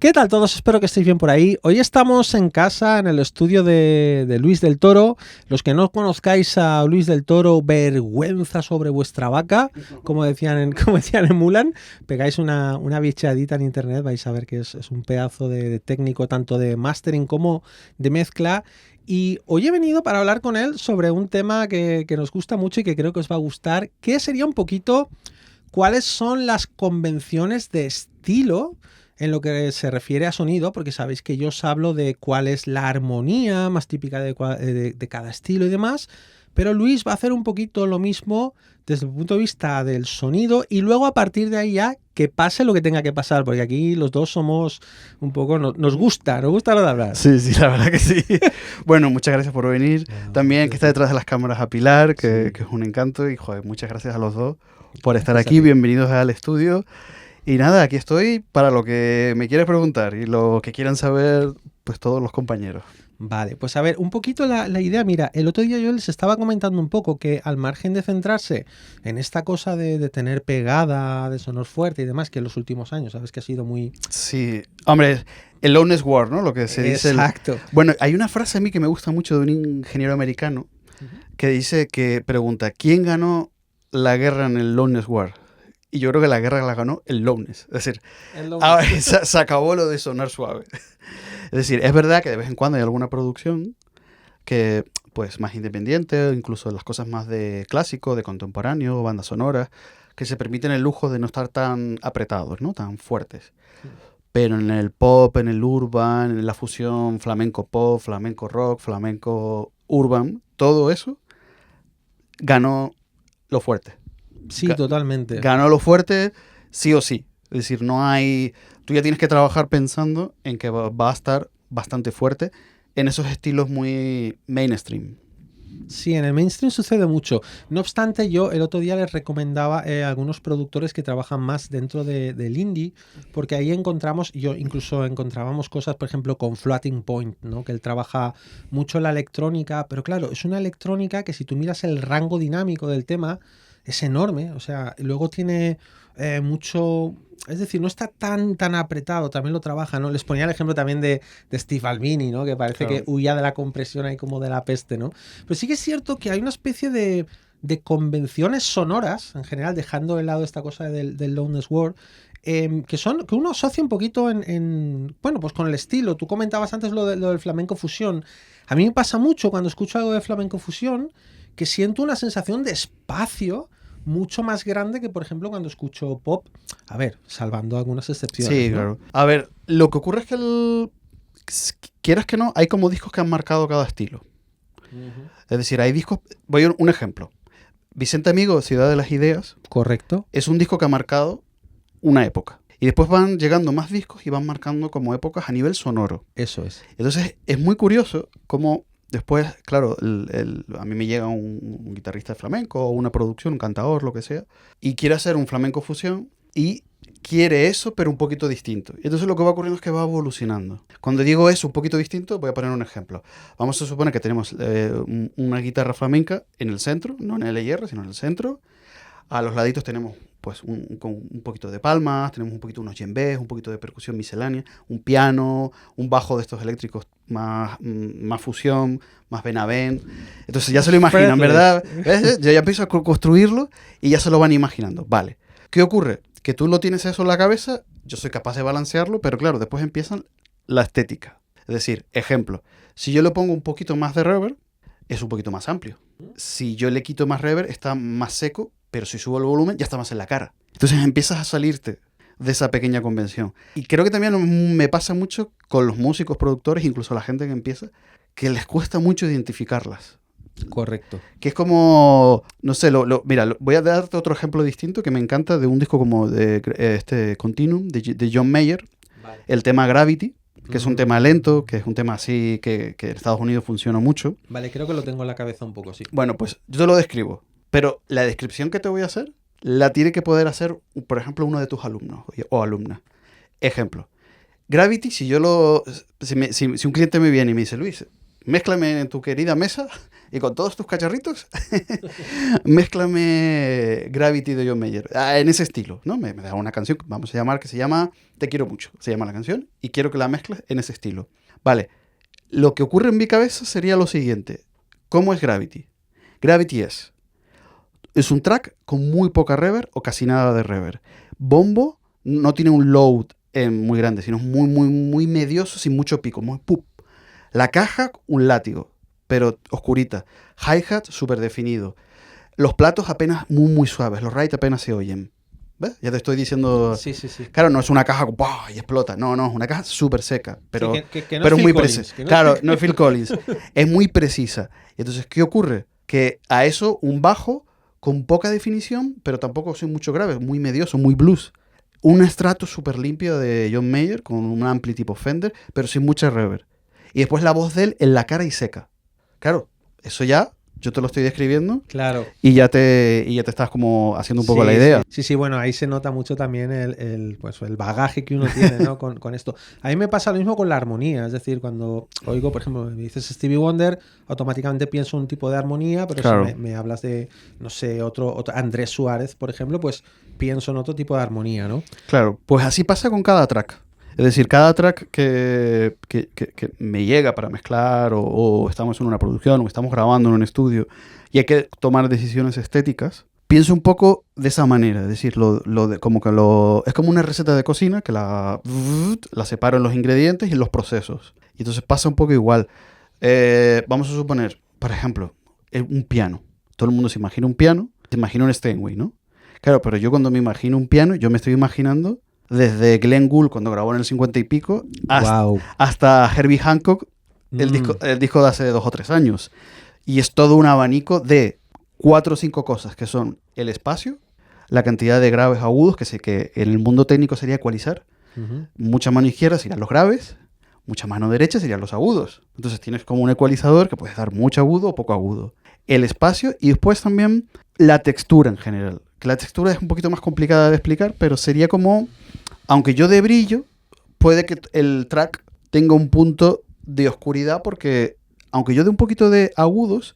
¿Qué tal todos? Espero que estéis bien por ahí. Hoy estamos en casa, en el estudio de Luis del Toro. Los que no conozcáis a Luis del Toro, vergüenza sobre vuestra vaca, como decían en Mulan. Pegáis una bicheadita en internet, vais a ver que es un pedazo de técnico, tanto de mastering como de mezcla. Y hoy he venido para hablar con él sobre un tema que nos gusta mucho y que creo que os va a gustar, que sería un poquito cuáles son las convenciones de estilo en lo que se refiere a sonido, porque sabéis que yo os hablo de cuál es la armonía más típica de cada estilo y demás, pero Luis va a hacer un poquito lo mismo desde el punto de vista del sonido y luego a partir de ahí ya que pase lo que tenga que pasar, porque aquí los dos somos un poco, nos gusta lo de hablar. Sí, la verdad que sí. Bueno, muchas gracias por venir. También que está detrás de las cámaras a Pilar, que es un encanto, y joder, muchas gracias a los dos por estar aquí. Bienvenidos al estudio. Y nada, aquí estoy para lo que me quieras preguntar y lo que quieran saber, pues todos los compañeros. Vale, pues a ver, un poquito la idea. Mira, el otro día yo les estaba comentando un poco que al margen de centrarse en esta cosa de tener pegada, de sonar fuerte y demás, que en los últimos años, sabes que ha sido muy... Sí, hombre, el loudness war, ¿no? Lo que se dice. Exacto. Bueno, hay una frase a mí que me gusta mucho de un ingeniero americano que dice que pregunta, ¿quién ganó la guerra en el loudness war? Y yo creo que la guerra la ganó el loudness. Es decir, ahora se acabó lo de sonar suave. Es decir, es verdad que de vez en cuando hay alguna producción que, pues, más independiente, o incluso las cosas más de clásico, de contemporáneo, bandas sonoras, que se permiten el lujo de no estar tan apretados, ¿no? Tan fuertes. Pero en el pop, en el urban, en la fusión flamenco pop, flamenco rock, flamenco urban, todo eso ganó lo fuerte. Sí, totalmente. Ganó lo fuerte sí o sí. Es decir, no hay... Tú ya tienes que trabajar pensando en que va a estar bastante fuerte en esos estilos muy mainstream. Sí, en el mainstream sucede mucho. No obstante, yo el otro día les recomendaba a algunos productores que trabajan más dentro del indie, porque ahí encontrábamos cosas, por ejemplo, con Floating Point, ¿no? Que él trabaja mucho la electrónica, pero claro, es una electrónica que si tú miras el rango dinámico del tema, es enorme. O sea, luego tiene mucho... Es decir, no está tan apretado, también lo trabaja, ¿no? Les ponía el ejemplo también de Steve Albini, ¿no? Que parece que huía de la compresión ahí como de la peste, ¿no? Pero sí que es cierto que hay una especie de convenciones sonoras, en general, dejando de lado esta cosa del loudness war, que uno asocia un poquito bueno, pues con el estilo. Tú comentabas antes lo del flamenco fusión. A mí me pasa mucho cuando escucho algo de flamenco fusión que siento una sensación de espacio mucho más grande que, por ejemplo, cuando escucho pop. A ver, salvando algunas excepciones. Sí, ¿no? claro. A ver, lo que ocurre es que quieras que no, hay como discos que han marcado cada estilo. Es decir, hay discos... Voy a un ejemplo. Vicente Amigo, Ciudad de las Ideas. Correcto. Es un disco que ha marcado una época. Y después van llegando más discos y van marcando como épocas a nivel sonoro. Eso es. Entonces, es muy curioso cómo... Después, claro, a mí me llega un guitarrista de flamenco o una producción, un cantador, lo que sea, y quiere hacer un flamenco fusión y quiere eso, pero un poquito distinto. Y entonces lo que va ocurriendo es que va evolucionando. Cuando digo eso, un poquito distinto, voy a poner un ejemplo. Vamos a suponer que tenemos una guitarra flamenca en el centro, no en el LR, sino en el centro. A los laditos tenemos pues un poquito de palmas, tenemos un poquito unos djembés, un poquito de percusión miscelánea, un piano, un bajo de estos eléctricos más fusión, más Benavent. Entonces ya se lo imaginan, ¿verdad? ¿Ves? Ya empiezo a construirlo y ya se lo van imaginando. Vale. ¿Qué ocurre? Que tú lo tienes eso en la cabeza, yo soy capaz de balancearlo, pero claro, después empiezan la estética. Es decir, ejemplo, si yo le pongo un poquito más de reverb, es un poquito más amplio. Si yo le quito más reverb, está más seco, pero si subo el volumen, ya está más en la cara. Entonces empiezas a salirte de esa pequeña convención. Y creo que también me pasa mucho con los músicos, productores, incluso la gente que empieza, que les cuesta mucho identificarlas. Correcto. Que es como, no sé, mira, voy a darte otro ejemplo distinto que me encanta de un disco como de Continuum, de John Mayer, vale. El tema Gravity, que es un tema lento, que es un tema así que en Estados Unidos funciona mucho. Vale, creo que lo tengo en la cabeza un poco, sí. Bueno, pues yo te lo describo, pero la descripción que te voy a hacer la tiene que poder hacer, por ejemplo, uno de tus alumnos o alumnas. Ejemplo, Gravity, si un cliente me viene y me dice, Luis, mézclame en tu querida mesa y con todos tus cacharritos, mézclame Gravity de John Mayer. En ese estilo, ¿no? Me da una canción, vamos a llamar, que se llama Te quiero mucho. Se llama la canción y quiero que la mezcles en ese estilo. Vale, lo que ocurre en mi cabeza sería lo siguiente. ¿Cómo es Gravity? Gravity es un track con muy poca reverb o casi nada de reverb. Bombo no tiene un load muy grande, sino muy, muy, muy medioso, sin mucho pico, muy pup. La caja, un látigo, pero oscurita. Hi-hat, súper definido. Los platos apenas muy, muy suaves. Los ride apenas se oyen. ¿Ves? Ya te estoy diciendo... Sí, sí, sí. Claro, no es una caja y explota. No, es una caja súper seca. Pero, sí, que no pero es muy Phil Collins, precisa. Claro, no es Phil Collins. Es muy precisa. Entonces, ¿qué ocurre? Que a eso un bajo con poca definición, pero tampoco soy mucho grave, muy medioso, muy blues. Un estrato súper limpio de John Mayer con un ampli tipo Fender, pero sin mucha reverb. Y después la voz de él en la cara y seca. Claro, eso ya yo te lo estoy describiendo. Claro. Y ya te estás como haciendo un poco la idea. Sí, bueno, ahí se nota mucho también el bagaje que uno tiene, ¿no? con esto. A mí me pasa lo mismo con la armonía. Es decir, cuando oigo, por ejemplo, me dices Stevie Wonder, automáticamente pienso un tipo de armonía, pero claro, si me hablas de, no sé, otro Andrés Suárez, por ejemplo, pues pienso en otro tipo de armonía, ¿no? Claro, pues así pasa con cada track. Es decir, cada track que me llega para mezclar o estamos en una producción o estamos grabando en un estudio y hay que tomar decisiones estéticas, pienso un poco de esa manera. Es decir, es como una receta de cocina que la separo en los ingredientes y en los procesos. Y entonces pasa un poco igual. Vamos a suponer, por ejemplo, un piano. Todo el mundo se imagina un piano, se imagina un Steinway, ¿no? Claro, pero yo cuando me imagino un piano, yo me estoy imaginando desde Glenn Gould cuando grabó en el 50 y pico hasta Herbie Hancock, el disco de hace 2 o 3 años. Y es todo un abanico de 4 o 5 cosas que son el espacio, la cantidad de graves agudos, que en el mundo técnico sería ecualizar. Mucha mano izquierda serían los graves, mucha mano derecha serían los agudos. Entonces tienes como un ecualizador que puedes dar mucho agudo o poco agudo. El espacio y después también la textura en general. Que la textura es un poquito más complicada de explicar, pero sería como... Aunque yo dé brillo, puede que el track tenga un punto de oscuridad porque, aunque yo dé un poquito de agudos,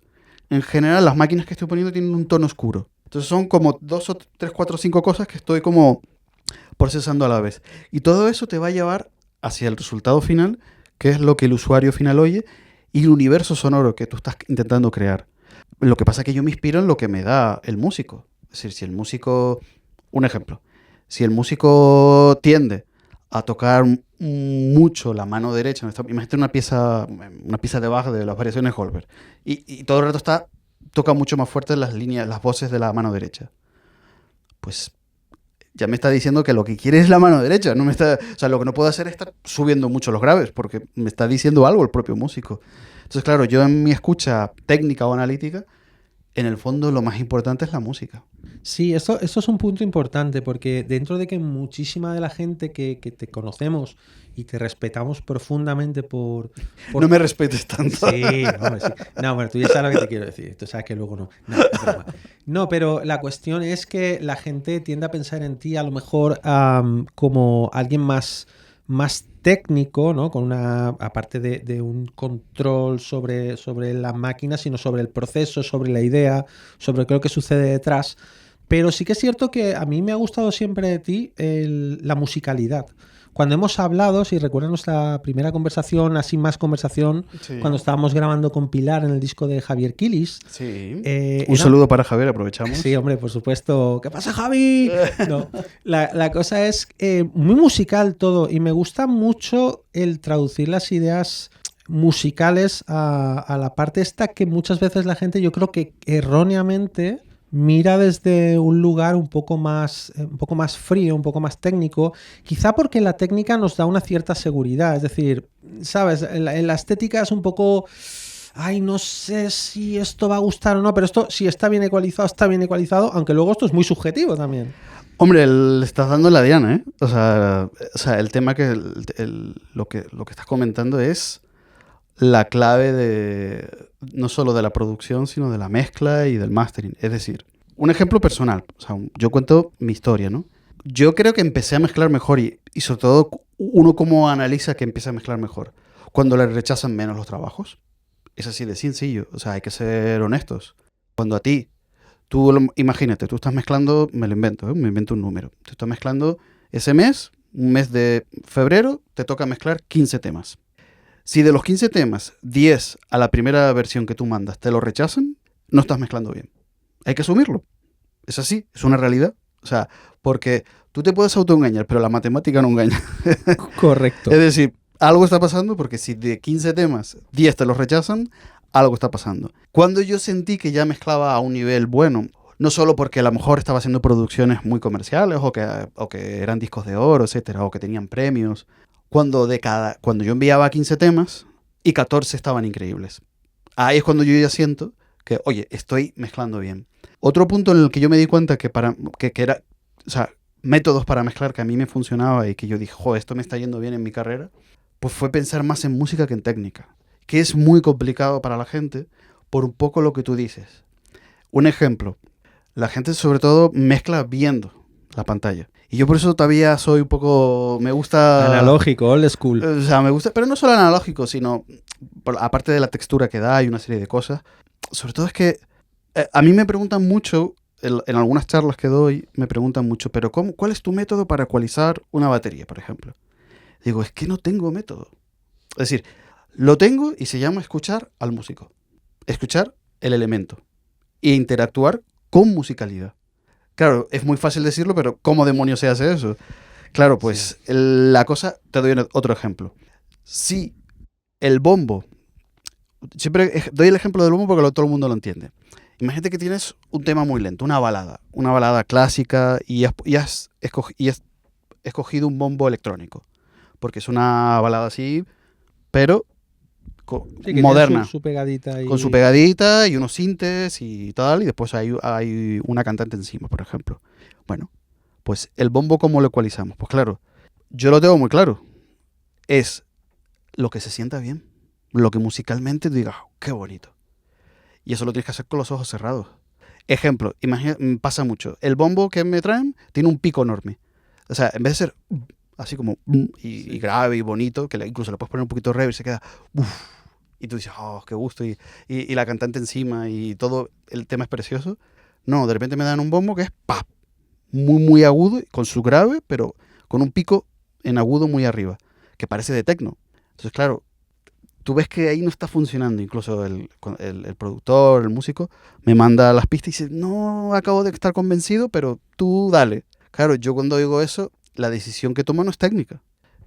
en general las máquinas que estoy poniendo tienen un tono oscuro. Entonces son como 2 o 3, 4, 5 cosas que estoy como procesando a la vez. Y todo eso te va a llevar hacia el resultado final, que es lo que el usuario final oye, y el universo sonoro que tú estás intentando crear. Lo que pasa es que yo me inspiro en lo que me da el músico. Es decir, si el músico... Un ejemplo. Si el músico tiende a tocar mucho la mano derecha, imagínate una pieza de Bach de las variaciones Goldberg, y todo el rato toca mucho más fuerte las voces de la mano derecha. Pues ya me está diciendo que lo que quiere es la mano derecha. O sea, lo que no puedo hacer es estar subiendo mucho los graves, porque me está diciendo algo el propio músico. Entonces, claro, yo en mi escucha técnica o analítica, en el fondo lo más importante es la música. Sí, eso es un punto importante, porque dentro de que muchísima de la gente que te conocemos y te respetamos profundamente por... No me respetes tanto. Sí, hombre, sí. No, bueno, tú ya sabes lo que te quiero decir. Tú sabes que luego no. No, pero la cuestión es que la gente tiende a pensar en ti a lo mejor como alguien más técnico, ¿no? Con aparte de un control sobre la máquina, sino sobre el proceso, sobre la idea, sobre lo que sucede detrás. Pero sí que es cierto que a mí me ha gustado siempre de ti la musicalidad. Cuando hemos hablado, si recuerdan nuestra primera conversación, así más conversación, sí, cuando estábamos grabando con Pilar en el disco de Javier Quilis. Sí. Un saludo para Javier, aprovechamos. Sí, hombre, por supuesto. ¿Qué pasa, Javi? No, la cosa es muy musical todo y me gusta mucho el traducir las ideas musicales a la parte esta que muchas veces la gente, yo creo que erróneamente... mira desde un lugar un poco más frío, un poco más técnico, quizá porque la técnica nos da una cierta seguridad, es decir, ¿sabes? En la estética es un poco, ay, no sé si esto va a gustar o no, pero esto si está bien ecualizado, aunque luego esto es muy subjetivo también. Hombre, le estás dando la diana, ¿eh? O sea el tema que lo que estás comentando es la clave no solo de la producción, sino de la mezcla y del mastering. Es decir, un ejemplo personal. O sea, yo cuento mi historia, ¿no? Yo creo que empecé a mezclar mejor y sobre todo uno cómo analiza que empieza a mezclar mejor. Cuando le rechazan menos los trabajos. Es así de sencillo. O sea, hay que ser honestos. Cuando a ti, imagínate, tú estás mezclando, me lo invento, me invento un número. Tú estás mezclando ese mes, un mes de febrero, te toca mezclar 15 temas. Si de los 15 temas, 10 a la primera versión que tú mandas te lo rechazan, no estás mezclando bien. Hay que asumirlo. Es así, es una realidad. O sea, porque tú te puedes autoengañar, pero la matemática no engaña. Correcto. Es decir, algo está pasando porque si de 15 temas, 10 te los rechazan, algo está pasando. Cuando yo sentí que ya mezclaba a un nivel bueno, no solo porque a lo mejor estaba haciendo producciones muy comerciales o que eran discos de oro, etcétera, o que tenían premios, cuando yo enviaba 15 temas y 14 estaban increíbles. Ahí es cuando yo ya siento que, oye, estoy mezclando bien. Otro punto en el que yo me di cuenta que era, o sea, métodos para mezclar que a mí me funcionaba y que yo dije, jo, esto me está yendo bien en mi carrera, pues fue pensar más en música que en técnica, que es muy complicado para la gente por un poco lo que tú dices. Un ejemplo, la gente sobre todo mezcla viendo la pantalla. Y yo por eso todavía soy un poco, me gusta... Analógico, old school. O sea, me gusta, pero no solo analógico, sino, aparte de la textura que da y una serie de cosas, sobre todo es que a mí me preguntan mucho, en algunas charlas que doy, me preguntan mucho, pero ¿cuál es tu método para ecualizar una batería, por ejemplo? Digo, es que no tengo método. Es decir, lo tengo y se llama escuchar al músico. Escuchar el elemento. E interactuar con musicalidad. Claro, es muy fácil decirlo, pero ¿cómo demonios se hace eso? Claro, pues sí. La cosa, te doy otro ejemplo. Si el bombo, siempre doy el ejemplo del bombo porque todo el mundo lo entiende. Imagínate que tienes un tema muy lento, una balada clásica y has escogido un bombo electrónico, porque es una balada así, pero moderna, su pegadita con su pegadita y unos sintes y tal, y después hay una cantante encima, por ejemplo. Bueno, pues el bombo, ¿cómo lo ecualizamos? Pues claro, yo lo tengo muy claro. Es lo que se sienta bien, lo que musicalmente digas, oh, qué bonito. Y eso lo tienes que hacer con los ojos cerrados. Ejemplo, pasa mucho. El bombo que me traen tiene un pico enorme. O sea, en vez de ser así como y grave y bonito, que incluso le puedes poner un poquito de reverb y se queda y tú dices, oh, qué gusto, y la cantante encima y todo el tema es precioso. No, de repente me dan un bombo que es ¡pap! Muy, muy agudo, con su grave, pero con un pico en agudo muy arriba, que parece de techno. Entonces, claro, tú ves que ahí no está funcionando. Incluso el productor, el músico, me manda las pistas y dice, no acabo de estar convencido, pero tú dale. Claro, yo cuando digo eso, la decisión que tomo no es técnica,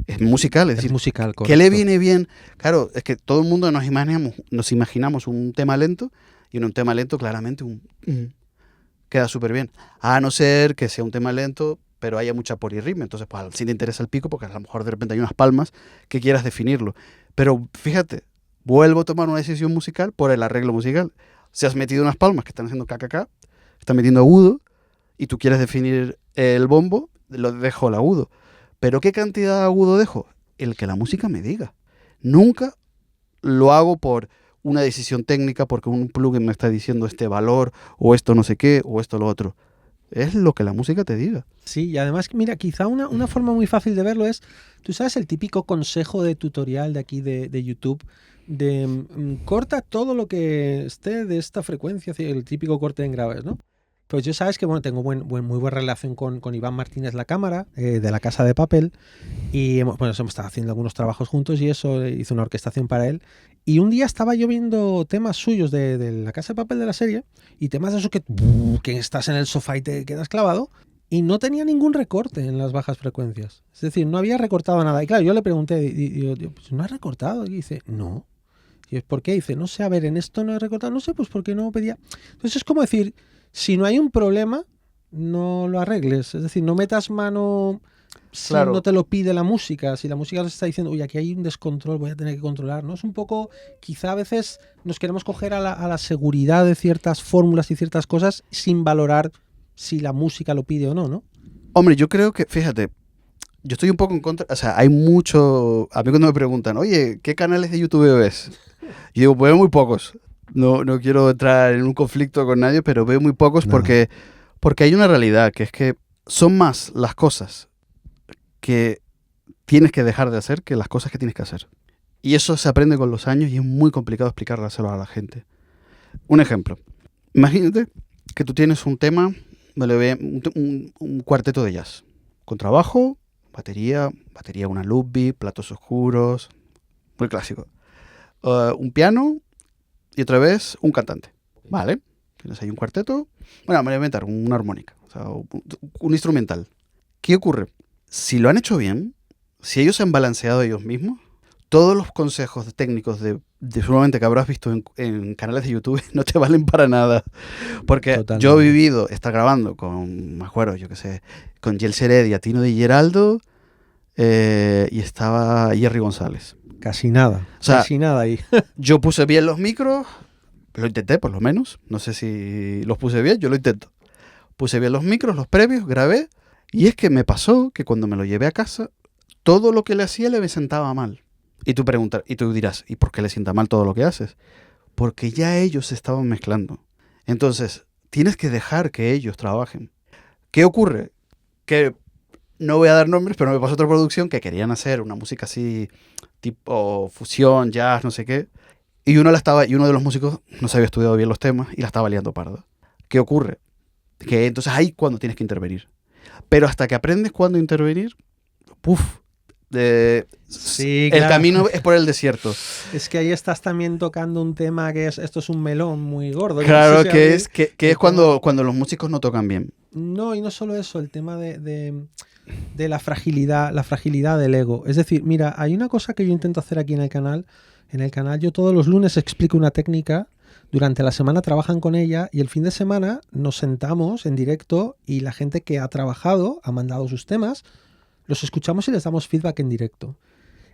es musical. Es decir, musical, correcto. ¿Qué le viene bien? Claro, es que todo el mundo nos imaginamos un tema lento, y en un tema lento claramente queda súper bien. A no ser que sea un tema lento, pero haya mucha polirritmia. Entonces, pues sí te interesa el pico, porque a lo mejor de repente hay unas palmas que quieras definirlo. Pero fíjate, vuelvo a tomar una decisión musical por el arreglo musical. Si has metido unas palmas que están haciendo KKK, están metiendo agudo, y tú quieres definir el bombo, lo dejo el agudo. ¿Pero qué cantidad de agudo dejo? El que la música me diga. Nunca lo hago por una decisión técnica, porque un plugin me está diciendo este valor, o esto no sé qué, o esto lo otro. Es lo que la música te diga. Sí, y además, mira, quizá una forma muy fácil de verlo es, tú sabes, el típico consejo de tutorial de aquí de YouTube, de corta todo lo que esté de esta frecuencia, el típico corte en graves, ¿no? Pues yo sabes que bueno, tengo muy buena relación con Iván Martínez La Cámara, de La Casa de Papel, y hemos estado haciendo algunos trabajos juntos y eso, hice una orquestación para él. Y un día estaba yo viendo temas suyos de La Casa de Papel de la serie, y temas de eso que estás en el sofá y te quedas clavado, y no tenía ningún recorte en las bajas frecuencias. Es decir, no había recortado nada. Y claro, yo le pregunté, pues, ¿no has recortado? Y dice, no. Y ¿por qué? Dice, no sé, a ver, en esto no he recortado. No sé, pues porque no pedía. Entonces es como decir, si no hay un problema, no lo arregles. Es decir, no metas mano si Claro. no te lo pide la música. Si la música nos está diciendo, uy, aquí hay un descontrol, voy a tener que controlar, ¿no? Es un poco, quizá a veces nos queremos coger a la seguridad de ciertas fórmulas y ciertas cosas sin valorar si la música lo pide o no, ¿no? Hombre, yo creo que, fíjate, yo estoy un poco en contra, o sea, hay mucho, a mí cuando me preguntan, oye, ¿qué canales de YouTube ves? Y digo, pues veo muy pocos. No quiero entrar en un conflicto con nadie, pero veo muy pocos porque hay una realidad, que es que son más las cosas que tienes que dejar de hacer que las cosas que tienes que hacer. Y eso se aprende con los años y es muy complicado explicárselo a la gente. Un ejemplo. Imagínate que tú tienes un tema, un cuarteto de jazz. Con trabajo, batería, una Ludwig, platos oscuros, muy clásico. Un piano y otra vez un cantante. Vale, tienes ahí un cuarteto. Bueno, me voy a inventar una armónica, o sea, un instrumental. ¿Qué ocurre? Si lo han hecho bien, si ellos se han balanceado ellos mismos, todos los consejos técnicos seguramente que habrás visto en canales de YouTube no te valen para nada. Porque Totalmente. yo he vivido estar grabando con, me acuerdo, yo qué sé, con Gels Heredia, Tino Di Geraldo y estaba Jerry González. Casi nada. O sea, casi nada ahí. Yo puse bien los micros, lo intenté por lo menos, no sé si los puse bien, yo lo intento. Puse bien los micros, los previos, grabé, y es que me pasó que cuando me lo llevé a casa, todo lo que le hacía le me sentaba mal. Y tú dirás, ¿y por qué le sienta mal todo lo que haces? Porque ya ellos se estaban mezclando. Entonces, tienes que dejar que ellos trabajen. ¿Qué ocurre? Que no voy a dar nombres, pero me pasó otra producción que querían hacer una música así, tipo fusión, jazz, no sé qué. Y uno de los músicos no se había estudiado bien los temas y la estaba liando parda. ¿Qué ocurre? Que entonces ahí cuando tienes que intervenir. Pero hasta que aprendes cuándo intervenir, Sí, el claro. camino es por el desierto. Es que ahí estás también tocando un tema que esto es un melón muy gordo. Claro, No sé si que habéis- es cuando los músicos no tocan bien. No, y no solo eso, el tema de la fragilidad del ego. Es decir, mira, hay una cosa que yo intento hacer aquí en el canal. En el canal yo todos los lunes explico una técnica, durante la semana trabajan con ella y el fin de semana nos sentamos en directo y la gente que ha trabajado, ha mandado sus temas, los escuchamos y les damos feedback en directo.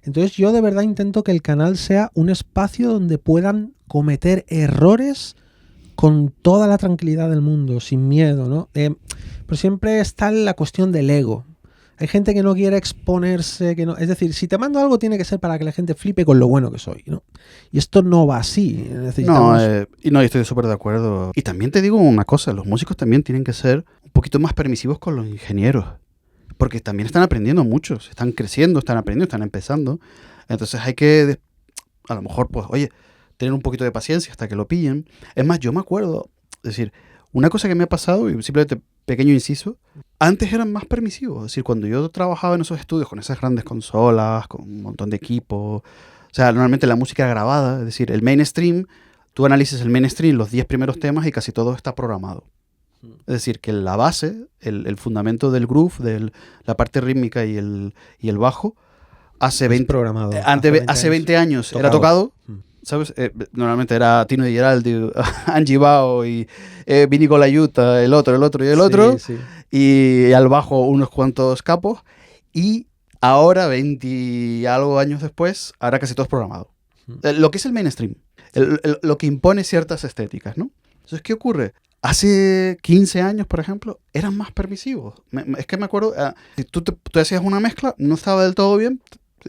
Entonces yo de verdad intento que el canal sea un espacio donde puedan cometer errores con toda la tranquilidad del mundo, sin miedo, ¿no? Pero siempre está la cuestión del ego. Hay gente que no quiere exponerse, que no. Es decir, si te mando algo tiene que ser para que la gente flipe con lo bueno que soy, ¿no? Y esto no va así. Necesitamos... No, estoy súper de acuerdo. Y también te digo una cosa, los músicos también tienen que ser un poquito más permisivos con los ingenieros. Porque también están aprendiendo muchos, están creciendo, están aprendiendo, están empezando. Entonces hay que, a lo mejor, pues, oye, tener un poquito de paciencia hasta que lo pillen. Es más, yo me acuerdo, es decir, una cosa que me ha pasado, y simplemente pequeño inciso, antes eran más permisivos. Es decir, cuando yo trabajaba en esos estudios con esas grandes consolas, con un montón de equipo, o sea, normalmente la música era grabada, es decir, el mainstream, tú analices el mainstream, los 10 primeros temas y casi todo está programado. Es decir, que la base, el fundamento del groove, de la parte rítmica y el bajo, hace 20 años era tocado. ¿Sabes? Normalmente era Tino Di Geraldo, Angie Bao y Vinny Colaiuta, el otro y el otro. Sí. Y al bajo unos cuantos capos. Y ahora, 20 y algo años después, ahora casi todo es programado. Lo que es el mainstream. Lo que impone ciertas estéticas, ¿no? Entonces, ¿qué ocurre? Hace 15 años, por ejemplo, eran más permisivos. Es que me acuerdo, si tú hacías una mezcla, no estaba del todo bien,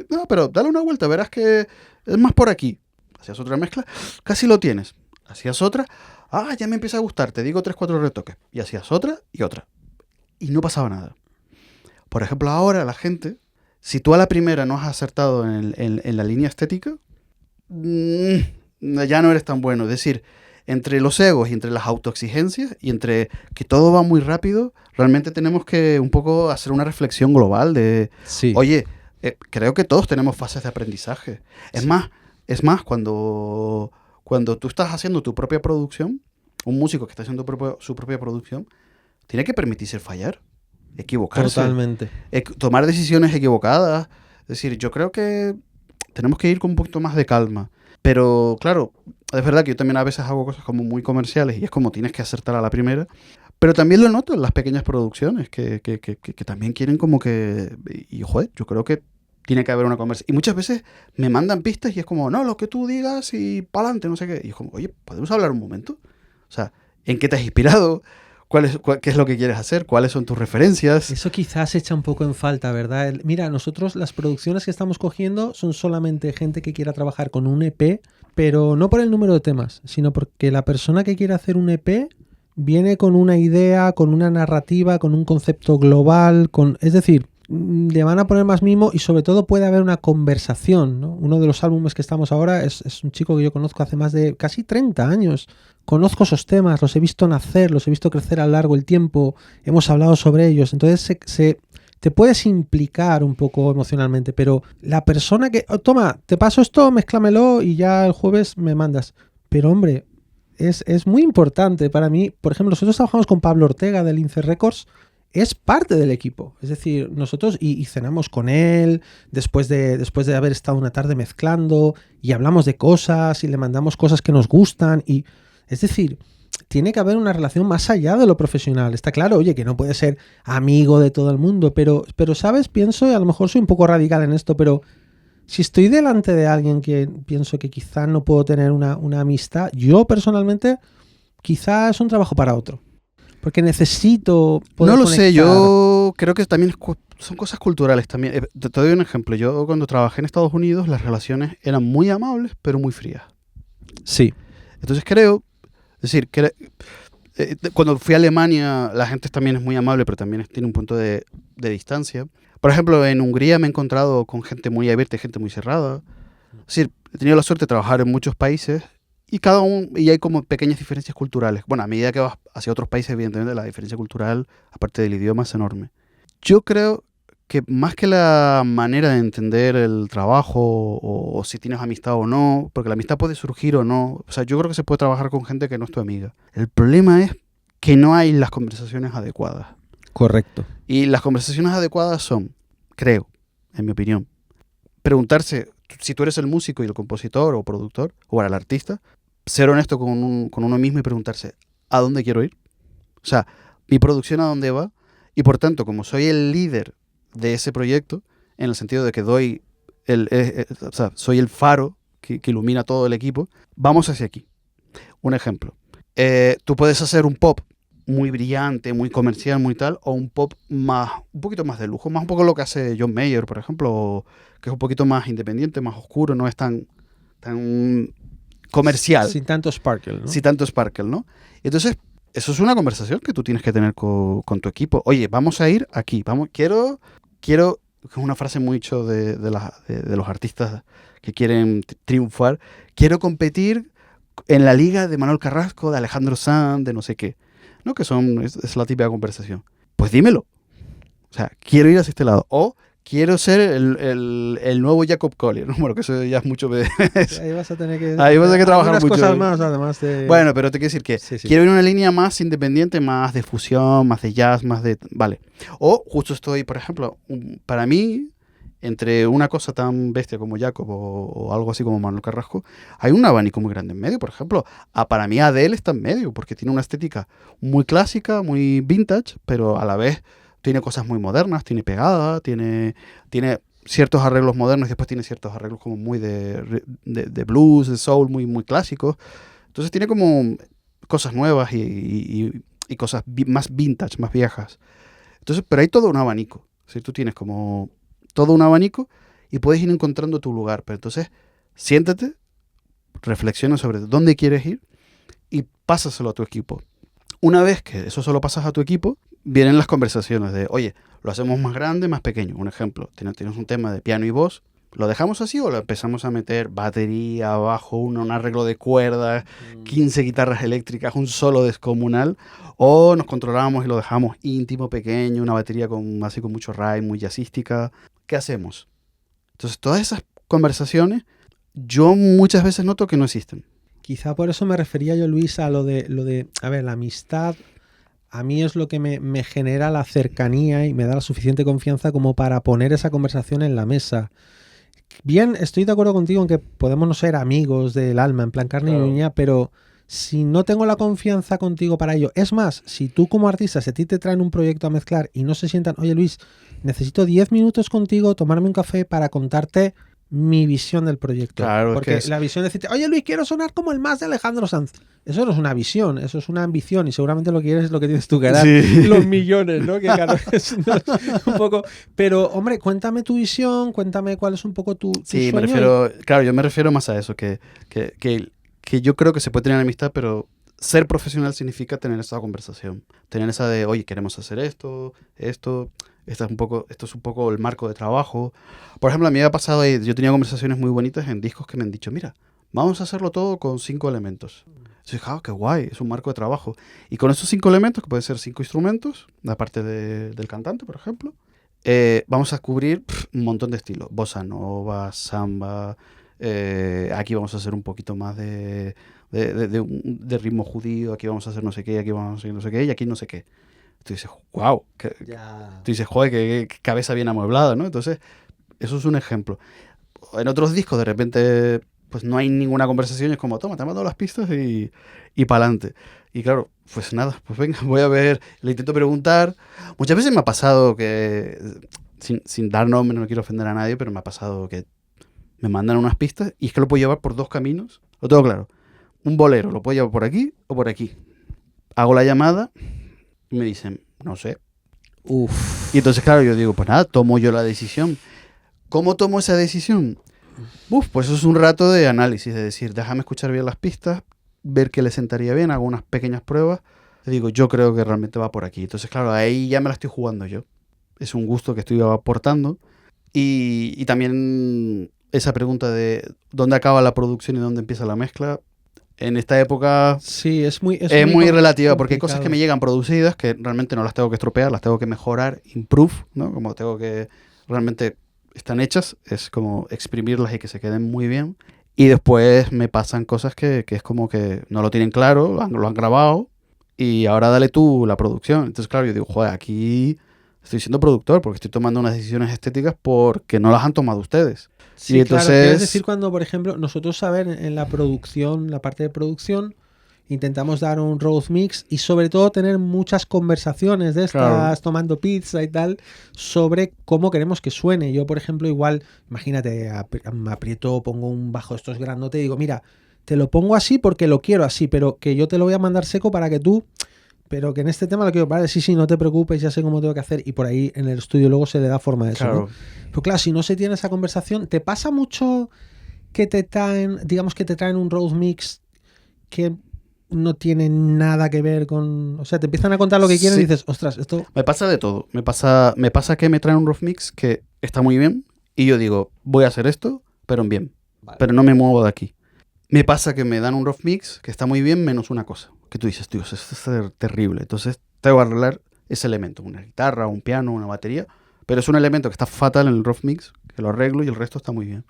no, pero dale una vuelta, verás que es más por aquí. Hacías otra mezcla, casi lo tienes. Hacías otra, ya me empieza a gustar, te digo 3, 4 retoques. Y hacías otra y otra. Y no pasaba nada. Por ejemplo, ahora la gente, si tú a la primera no has acertado en la línea estética, ya no eres tan bueno. Es decir, entre los egos y entre las autoexigencias y entre que todo va muy rápido, realmente tenemos que un poco hacer una reflexión global de, oye, creo que todos tenemos fases de aprendizaje. Es más, cuando tú estás haciendo tu propia producción, un músico que está haciendo su propia producción, tiene que permitirse fallar, equivocarse. Totalmente. Tomar decisiones equivocadas. Es decir, yo creo que tenemos que ir con un poquito más de calma. Pero, claro, es verdad que yo también a veces hago cosas como muy comerciales y es como tienes que acertar a la primera. Pero también lo noto en las pequeñas producciones que también quieren como que... Y, joder, yo creo que tiene que haber una conversación. Y muchas veces me mandan pistas y es como, no, lo que tú digas y pa'lante, no sé qué. Y es como, oye, ¿podemos hablar un momento? O sea, ¿en qué te has inspirado? ¿Qué es lo que quieres hacer? ¿Cuáles son tus referencias? Eso quizás echa un poco en falta, ¿verdad? Mira, nosotros las producciones que estamos cogiendo son solamente gente que quiera trabajar con un EP, pero no por el número de temas, sino porque la persona que quiere hacer un EP viene con una idea, con una narrativa, con un concepto global, es decir, le van a poner más mimo y sobre todo puede haber una conversación, ¿no? Uno de los álbumes que estamos ahora es un chico que yo conozco hace más de casi 30 años. Conozco esos temas, los he visto nacer, los he visto crecer a lo largo del tiempo, hemos hablado sobre ellos, entonces te puedes implicar un poco emocionalmente, pero la persona que, oh, toma, te paso esto, mézclamelo y ya el jueves me mandas. Pero hombre, es muy importante para mí. Por ejemplo, nosotros trabajamos con Pablo Ortega de Lince Records, es parte del equipo. Es decir, nosotros y cenamos con él después de haber estado una tarde mezclando y hablamos de cosas y le mandamos cosas que nos gustan. Y es decir, tiene que haber una relación más allá de lo profesional. Está claro, oye, que no puede ser amigo de todo el mundo, pero ¿sabes? Pienso, y a lo mejor soy un poco radical en esto, pero si estoy delante de alguien que pienso que quizá no puedo tener una amistad, yo personalmente quizá es un trabajo para otro. Porque necesito poder No lo conectar. sé, yo creo que también son cosas culturales también. Te doy un ejemplo. Yo cuando trabajé en Estados Unidos, las relaciones eran muy amables, pero muy frías. Sí. Entonces creo, es decir, cuando fui a Alemania, la gente también es muy amable, pero también tiene un punto de distancia. Por ejemplo, en Hungría me he encontrado con gente muy abierta y gente muy cerrada. Es decir, he tenido la suerte de trabajar en muchos países y hay como pequeñas diferencias culturales. Bueno, a medida que vas hacia otros países, evidentemente, la diferencia cultural, aparte del idioma, es enorme. Yo creo que más que la manera de entender el trabajo o si tienes amistad o no, porque la amistad puede surgir o no, o sea, yo creo que se puede trabajar con gente que no es tu amiga. El problema es que no hay las conversaciones adecuadas. Correcto. Y las conversaciones adecuadas son, creo, en mi opinión, preguntarse si tú eres el músico y el compositor o productor, o el artista, ser honesto con uno mismo y preguntarse, ¿a dónde quiero ir? O sea, mi producción a dónde va, y por tanto, como soy el líder de ese proyecto, en el sentido de que o sea, soy el faro que ilumina todo el equipo, vamos hacia aquí. Un ejemplo. Tú puedes hacer un pop muy brillante, muy comercial, muy tal, o un pop un poquito más de lujo, más un poco lo que hace John Mayer, por ejemplo, que es un poquito más independiente, más oscuro, no es tan comercial. Sin tanto sparkle, ¿no? Sin tanto sparkle, ¿no? Entonces, eso es una conversación que tú tienes que tener con tu equipo. Oye, vamos a ir aquí. Quiero, que es una frase muy hecho de los artistas que quieren triunfar. Quiero competir en la liga de Manuel Carrasco, de Alejandro Sanz, de no sé qué. ¿No? Que es la típica conversación. Pues dímelo. O sea, quiero ir hacia este lado. O quiero ser el nuevo Jacob Collier. Bueno, que eso ya es mucho... Ahí vas a tener que... Ahí vas a tener que trabajar mucho. cosas más, además de... Bueno, pero te quiero decir que sí. quiero ir a una línea más independiente, más de fusión, más de jazz, más de... Vale. O justo estoy, por ejemplo, para mí, entre una cosa tan bestia como Jacob o algo así como Manuel Carrasco, hay un abanico muy grande en medio. Por ejemplo, para mí Adele está en medio, porque tiene una estética muy clásica, muy vintage, pero a la vez tiene cosas muy modernas, tiene pegada, tiene ciertos arreglos modernos y después tiene ciertos arreglos como muy de blues, de soul, muy, muy clásicos. Entonces tiene como cosas nuevas y cosas más vintage, más viejas. Entonces, pero hay todo un abanico. Es decir, tú tienes como todo un abanico y puedes ir encontrando tu lugar. Pero entonces, siéntate, reflexiona sobre dónde quieres ir y pásaselo a tu equipo. Una vez que eso se lo pasas a tu equipo, vienen las conversaciones de, oye, ¿lo hacemos más grande, más pequeño? Un ejemplo, tienes un tema de piano y voz, ¿lo dejamos así o lo empezamos a meter batería, bajo, un arreglo de cuerdas, 15 guitarras eléctricas, un solo descomunal? ¿O nos controlamos y lo dejamos íntimo, pequeño, una batería así con mucho ride, muy jazzística? ¿Qué hacemos? Entonces, todas esas conversaciones yo muchas veces noto que no existen. Quizá por eso me refería yo, Luis, a lo de a ver, la amistad a mí es lo que me genera la cercanía y me da la suficiente confianza como para poner esa conversación en la mesa. Bien, estoy de acuerdo contigo en que podemos no ser amigos del alma, en plan carne y uña, pero si no tengo la confianza contigo para ello, es más, si tú como artista, si a ti te traen un proyecto a mezclar y no se sientan, oye Luis, necesito 10 minutos contigo, tomarme un café para contarte mi visión del proyecto. Claro, porque la visión de decirte, oye Luis, quiero sonar como el más de Alejandro Sanz. Eso no es una visión, eso es una ambición y seguramente lo que quieres es lo que tienes tú que dar. Sí. Los millones, ¿no? Que claro, es un poco... Pero, hombre, cuéntame tu visión, cuéntame cuál es un poco tu Sí, sueño. yo me refiero más a eso, que yo creo que se puede tener amistad, pero ser profesional significa tener esa conversación. Tener esa de, oye, queremos hacer esto. esto es un poco el marco de trabajo. Por ejemplo, a mí me ha pasado, yo tenía conversaciones muy bonitas en discos que me han dicho, mira, vamos a hacerlo todo con 5 elementos. Entonces dije, qué guay, es un marco de trabajo. Y con esos 5 elementos, que pueden ser 5 instrumentos, aparte del cantante, por ejemplo, vamos a cubrir un montón de estilos. Bossa nova, samba, aquí vamos a hacer un poquito más de ritmo judío, aquí vamos a hacer no sé qué, aquí vamos a hacer no sé qué, y aquí no sé qué. Tú dices, wow, tú dices, joder, qué cabeza bien amueblada, ¿no? Entonces, eso es un ejemplo. En otros discos, de repente, pues no hay ninguna conversación, es como, toma, te mando las pistas y para adelante. Y claro, pues nada, pues venga, voy a ver, le intento preguntar. Muchas veces me ha pasado que, sin dar nombre, no quiero ofender a nadie, pero me ha pasado que me mandan unas pistas y es que lo puedo llevar por 2 caminos. Lo tengo claro. Un bolero, lo puedo llevar por aquí o por aquí. Hago la llamada y me dicen, no sé. Uf. Y entonces, claro, yo digo, pues nada, tomo yo la decisión. ¿Cómo tomo esa decisión? Pues eso es un rato de análisis, de decir, déjame escuchar bien las pistas, ver qué le sentaría bien, hago unas pequeñas pruebas. Le digo, yo creo que realmente va por aquí. Entonces, claro, ahí ya me la estoy jugando yo. Es un gusto que estoy aportando. Y también esa pregunta de dónde acaba la producción y dónde empieza la mezcla, en esta época sí, es muy relativa, porque hay cosas complicado. que me llegan producidas que realmente no las tengo que estropear, las tengo que mejorar, improve, ¿no? Como tengo que realmente están hechas, es como exprimirlas y que se queden muy bien. Y después me pasan cosas que es como que no lo tienen claro, lo han grabado y ahora dale tú la producción. Entonces, claro, yo digo, joder, aquí estoy siendo productor porque estoy tomando unas decisiones estéticas porque no las han tomado ustedes. Sí, y entonces, claro, quieres decir cuando, por ejemplo, nosotros saber en la producción, la parte de producción, intentamos dar un road mix y sobre todo tener muchas conversaciones de estas, claro, tomando pizza y tal, sobre cómo queremos que suene. Yo, por ejemplo, igual, imagínate, me aprieto, pongo un bajo estos grandote y digo, mira, te lo pongo así porque lo quiero así, pero que yo te lo voy a mandar seco para que tú... Pero que en este tema lo quiero, vale, sí, no te preocupes, ya sé cómo tengo que hacer. Y por ahí en el estudio luego se le da forma a eso, claro. ¿no? Pero claro, si no se tiene esa conversación, ¿te pasa mucho que te traen, digamos que te traen un road mix que no tiene nada que ver con... O sea, te empiezan a contar lo que quieren y dices, ostras, esto... Me pasa de todo. Me pasa que me traen un rough mix que está muy bien y yo digo, voy a hacer esto, pero en bien. Vale. Pero no me muevo de aquí. Me pasa que me dan un rough mix que está muy bien menos una cosa. Que tú dices, Dios, esto es terrible. Entonces tengo que arreglar ese elemento. Una guitarra, un piano, una batería. Pero es un elemento que está fatal en el rough mix, que lo arreglo y el resto está muy bien.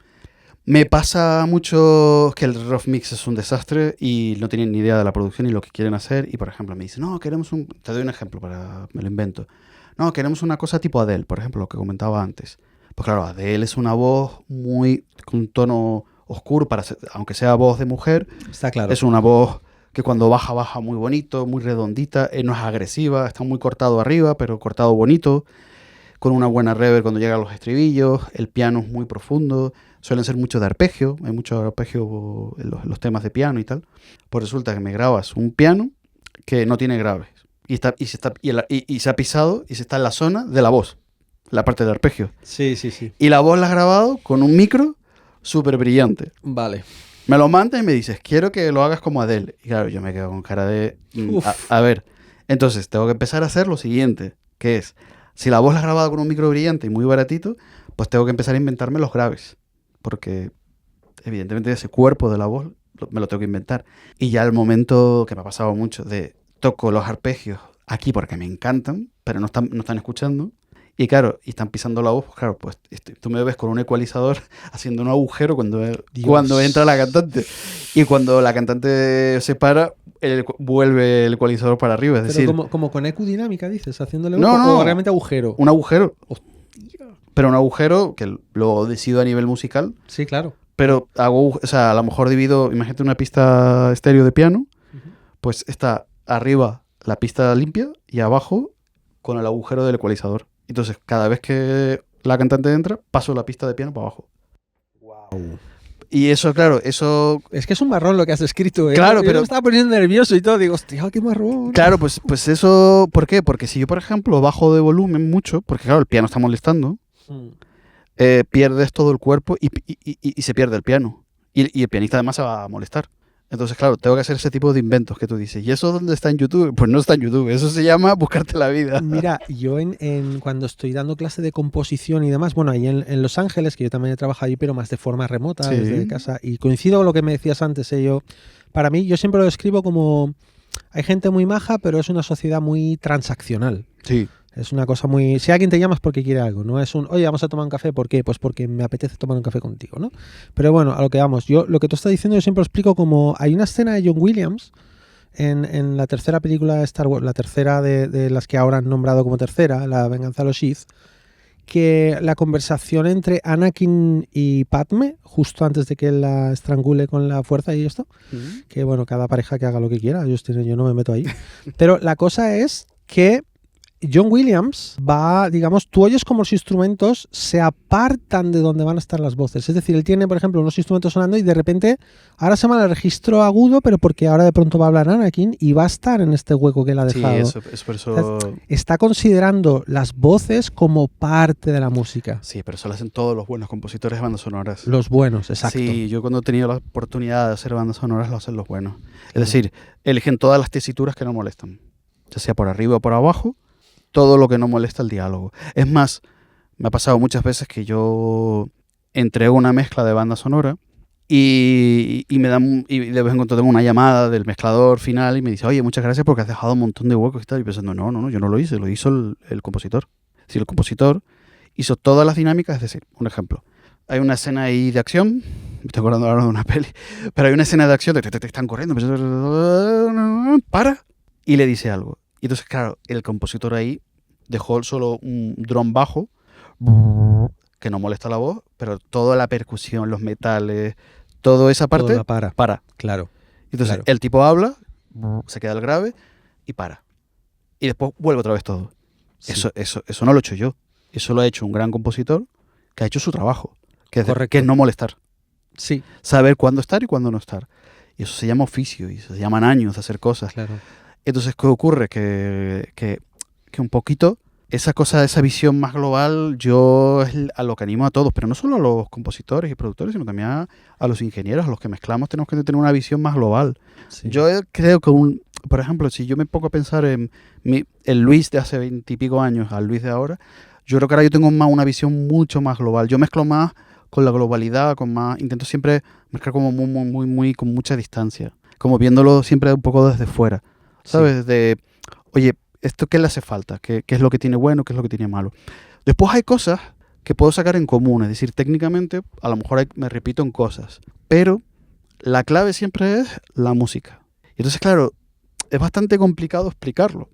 Me pasa mucho que el rough mix es un desastre y no tienen ni idea de la producción y lo que quieren hacer. Y, por ejemplo, me dicen, no, queremos un... Te doy un ejemplo, me lo invento. No, queremos una cosa tipo Adele, por ejemplo, lo que comentaba antes. Pues claro, Adele es una voz con un tono oscuro, aunque sea voz de mujer. Está claro. Es una voz que cuando baja muy bonito, muy redondita. No es agresiva, está muy cortado arriba, pero cortado bonito. Con una buena reverb cuando llega a los estribillos. El piano es muy profundo. Suelen ser mucho de arpegio, hay mucho arpegio en los temas de piano y tal. Pues resulta que me grabas un piano que no tiene graves y se ha pisado y se está en la zona de la voz, la parte de arpegio. Sí. Y la voz la has grabado con un micro súper brillante. Vale. Me lo manda y me dices, quiero que lo hagas como Adele. Y claro, yo me quedo con cara de... A ver, entonces tengo que empezar a hacer lo siguiente, que es, si la voz la has grabado con un micro brillante y muy baratito, pues tengo que empezar a inventarme los graves. Porque evidentemente ese cuerpo de la voz me lo tengo que inventar. Y ya el momento que me ha pasado mucho de toco los arpegios aquí porque me encantan, pero no están escuchando. Y claro, y están pisando la voz, pues claro, pues tú me ves con un ecualizador haciendo un agujero cuando entra la cantante. Y cuando la cantante se para, vuelve el ecualizador para arriba. Es Pero decir, como con ecudinámica, dices, haciéndole no, o realmente agujero. Un agujero. Hostia. Pero un agujero que lo decido a nivel musical. Sí, claro. Pero a lo mejor divido, imagínate una pista estéreo de piano, pues está arriba la pista limpia y abajo con el agujero del ecualizador. Entonces, cada vez que la cantante entra, paso la pista de piano para abajo. Wow. Y eso, claro, eso... Es que es un marrón lo que has escrito, ¿eh? Claro, yo pero... me estaba poniendo nervioso y todo. Digo, hostia, qué marrón. Claro, pues eso... ¿Por qué? Porque si yo, por ejemplo, bajo de volumen mucho, porque claro, el piano está molestando, pierdes todo el cuerpo y se pierde el piano. Y el pianista además se va a molestar. Entonces, claro, tengo que hacer ese tipo de inventos que tú dices. ¿Y eso dónde está en YouTube? Pues no está en YouTube. Eso se llama buscarte la vida. Mira, yo cuando estoy dando clase de composición y demás, bueno, ahí en Los Ángeles, que yo también he trabajado ahí, pero más de forma remota, Sí. desde casa, y coincido con lo que me decías antes, para mí, yo siempre lo describo como, hay gente muy maja, pero es una sociedad muy transaccional. Sí. Es una cosa muy... Si alguien te llama es porque quiere algo, no es un, oye, vamos a tomar un café, ¿por qué? Pues porque me apetece tomar un café contigo, ¿no? Pero bueno, a lo que vamos, yo lo que tú estás diciendo yo siempre lo explico como, hay una escena de John Williams en la tercera película de Star Wars, la tercera de las que ahora han nombrado como tercera, La venganza de los Sith, que la conversación entre Anakin y Padme, justo antes de que él la estrangule con la fuerza y esto, que bueno, cada pareja que haga lo que quiera, yo no me meto ahí. Pero la cosa es que John Williams va, digamos, tú oyes como los instrumentos se apartan de donde van a estar las voces. Es decir, él tiene, por ejemplo, unos instrumentos sonando y de repente ahora se llama el registro agudo, pero porque ahora de pronto va a hablar Anakin y va a estar en este hueco que él ha dejado. Sí, es por eso... Está considerando las voces como parte de la música. Sí, pero eso lo hacen todos los buenos compositores de bandas sonoras. Los buenos, exacto. Sí, yo cuando he tenido la oportunidad de hacer bandas sonoras lo hacen los buenos. Es decir, eligen todas las tesituras que no molestan. Ya sea por arriba o por abajo, todo lo que no molesta el diálogo. Es más, me ha pasado muchas veces que yo entrego una mezcla de banda sonora y de vez en cuando tengo una llamada del mezclador final y me dice, oye, muchas gracias porque has dejado un montón de huecos y tal. Y pensando, no, yo no lo hice, lo hizo el compositor. Es decir, el compositor hizo todas las dinámicas. Es decir, un ejemplo, hay una escena ahí de acción, me estoy acordando ahora de una peli, pero hay una escena de acción de te están corriendo, para, y le dice algo. Y entonces, claro, el compositor ahí dejó solo un drum bajo que no molesta la voz, pero toda la percusión, los metales, toda esa parte Toda para. Claro. Entonces, claro. el tipo habla, se queda el grave y para. Y después vuelve otra vez todo. Sí. Eso no lo he hecho yo. Eso lo ha hecho un gran compositor que ha hecho su trabajo, que es no molestar. Sí. Saber cuándo estar y cuándo no estar. Y eso se llama oficio y se llaman años de hacer cosas. Claro. Entonces, ¿qué ocurre? Que un poquito esa cosa, esa visión más global, yo es a lo que animo a todos, pero no solo a los compositores y productores, sino también a los ingenieros, a los que mezclamos, tenemos que tener una visión más global. Sí. Yo creo que, por ejemplo, si yo me pongo a pensar en el Luis de hace 20 y pico años al Luis de ahora, yo creo que ahora yo tengo una visión mucho más global. Yo mezclo más con la globalidad, intento siempre mezclar como muy con mucha distancia, como viéndolo siempre un poco desde fuera, ¿sabes? Sí. Oye, ¿esto qué le hace falta? ¿Qué es lo que tiene bueno? ¿Qué es lo que tiene malo? Después hay cosas que puedo sacar en común, es decir, técnicamente a lo mejor me repito en cosas, pero la clave siempre es la música. Y entonces, claro, es bastante complicado explicarlo,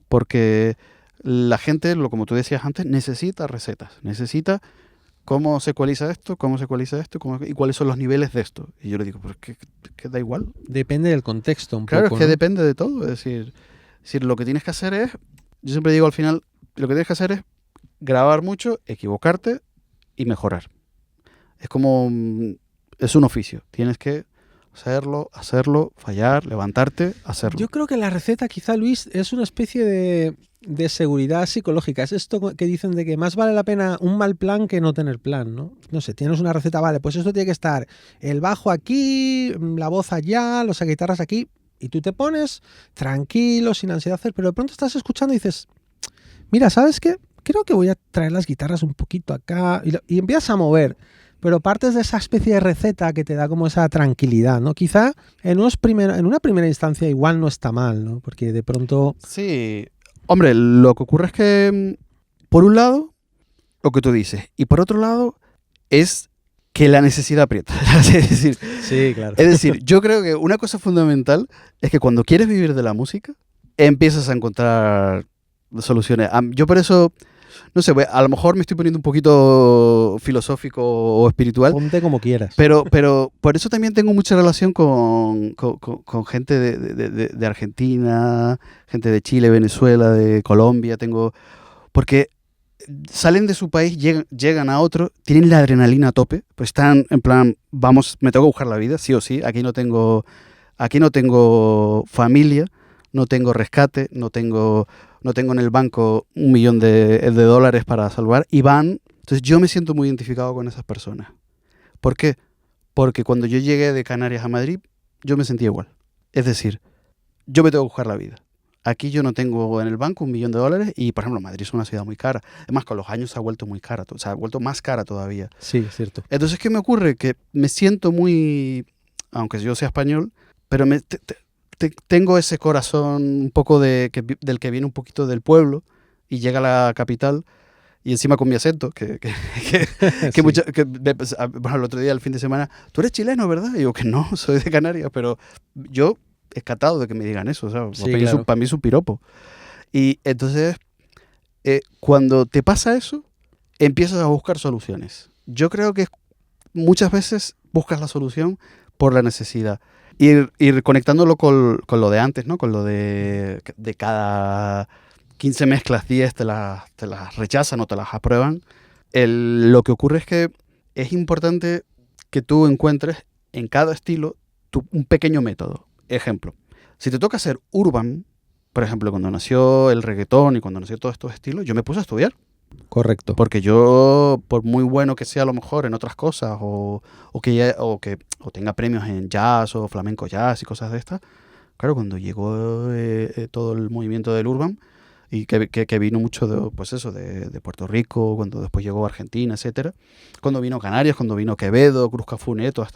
porque la gente, como tú decías antes, necesita recetas, necesita cómo se ecualiza esto, y cuáles son los niveles de esto. Y yo le digo, pues que da igual. Depende del contexto un claro, poco. Claro, es que ¿no? depende de todo. Es decir, lo que tienes que hacer es, yo siempre digo al final, lo que tienes que hacer es grabar mucho, equivocarte y mejorar. Es como, es un oficio. Tienes que hacerlo, fallar, levantarte, hacerlo. Yo creo que la receta, quizá, Luis, es una especie de seguridad psicológica. Es esto que dicen de que más vale la pena un mal plan que no tener plan, ¿no? No sé, tienes una receta, vale, pues esto tiene que estar el bajo aquí, la voz allá, las guitarras aquí, y tú te pones tranquilo, sin ansiedad, pero de pronto estás escuchando y dices, mira, ¿sabes qué? Creo que voy a traer las guitarras un poquito acá, y empiezas a mover. Pero partes de esa especie de receta que te da como esa tranquilidad, ¿no? Quizá en una primera instancia igual no está mal, ¿no? Porque de pronto... Sí. Hombre, lo que ocurre es que, por un lado, lo que tú dices, y por otro lado, es que la necesidad aprieta. Sí, claro. Es decir, yo creo que una cosa fundamental es que cuando quieres vivir de la música, empiezas a encontrar soluciones. Yo por eso... No sé, a lo mejor me estoy poniendo un poquito filosófico o espiritual. Ponte como quieras. Pero por eso también tengo mucha relación con gente de Argentina, gente de Chile, Venezuela, de Colombia. Porque salen de su país, llegan a otro, tienen la adrenalina a tope, pues están en plan, vamos, me tengo que buscar la vida, sí o sí. Aquí no tengo familia, no tengo rescate, no tengo en el banco $1 millón de dólares para salvar, y van. Entonces yo me siento muy identificado con esas personas. ¿Por qué? Porque cuando yo llegué de Canarias a Madrid, yo me sentía igual. Es decir, yo me tengo que buscar la vida. Aquí yo no tengo en el banco $1.000.000 y, por ejemplo, Madrid es una ciudad muy cara. Además, con los años se ha vuelto muy cara, o sea, ha vuelto más cara todavía. Sí, es cierto. Entonces, ¿qué me ocurre? Que me siento muy, aunque yo sea español, pero tengo ese corazón un poco del que viene un poquito del pueblo y llega a la capital y encima con mi acento, que Sí. bueno, el otro día, el fin de semana, tú eres chileno, ¿verdad? Y digo que no, soy de Canarias, pero yo escatado de que me digan eso, ¿sabes? Sí, claro. Para mí es un piropo. Y entonces, cuando te pasa eso, empiezas a buscar soluciones. Yo creo que muchas veces buscas la solución por la necesidad. Ir conectándolo con lo de antes, ¿no? Con lo de cada 15 mezclas, 10 te las rechazan o te las aprueban. Lo que ocurre es que es importante que tú encuentres en cada estilo un pequeño método. Ejemplo, si te toca hacer urban, por ejemplo, cuando nació el reggaetón y cuando nació todos estos estilos, yo me puse a estudiar. Correcto. Porque yo, por muy bueno que sea a lo mejor en otras cosas, o tenga premios en jazz o flamenco jazz y cosas de estas, claro, cuando llegó todo el movimiento del urban, y que vino mucho de Puerto Rico, cuando después llegó a Argentina, etcétera, cuando vino Canarias, cuando vino Quevedo, Cruz Cafune, toda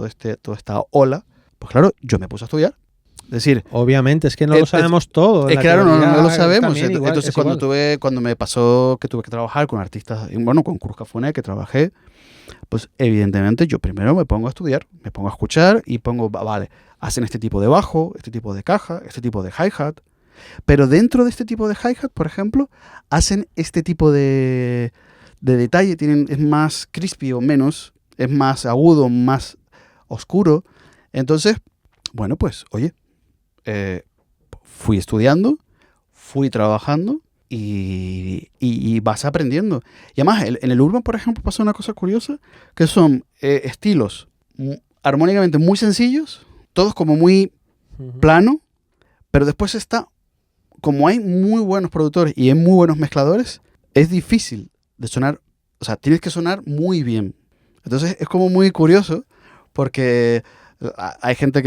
esta ola, pues claro, yo me puse a estudiar. Es decir, obviamente, es que no lo sabemos todo. es claro, no lo sabemos. También igual, Entonces, cuando me pasó que tuve que trabajar con artistas, bueno, con Cruz Cafune, que trabajé, pues evidentemente yo primero me pongo a estudiar, me pongo a escuchar y pongo, vale, hacen este tipo de bajo, este tipo de caja, este tipo de hi-hat, pero dentro de este tipo de hi-hat, por ejemplo, hacen este tipo de detalle, es más crispy o menos, es más agudo, más oscuro. Entonces, bueno, pues, oye, fui estudiando, fui trabajando y vas aprendiendo. Y además, en el urban, por ejemplo, pasa una cosa curiosa, que son estilos armónicamente muy sencillos, todos como muy plano, pero después está, como hay muy buenos productores y hay muy buenos mezcladores, es difícil de sonar, o sea, tienes que sonar muy bien. Entonces es como muy curioso porque hay gente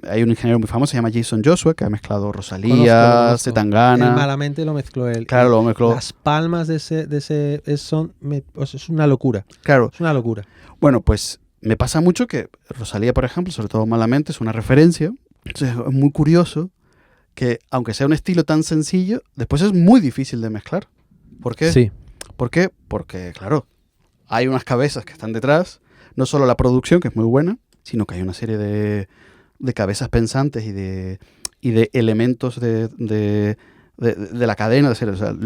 hay un ingeniero muy famoso, se llama Jason Joshua, que ha mezclado Rosalía, Conozco. Zetangana. Él malamente lo mezcló él. Claro, lo mezcló. Las palmas de ese es una locura. Claro. Es una locura. Bueno, pues me pasa mucho que Rosalía, por ejemplo, sobre todo malamente, es una referencia. Entonces es muy curioso que, aunque sea un estilo tan sencillo, después es muy difícil de mezclar. ¿Por qué? Sí. ¿Por qué? Porque, claro, hay unas cabezas que están detrás, no solo la producción, que es muy buena, sino que hay una serie de cabezas pensantes y de elementos de la cadena. O sea,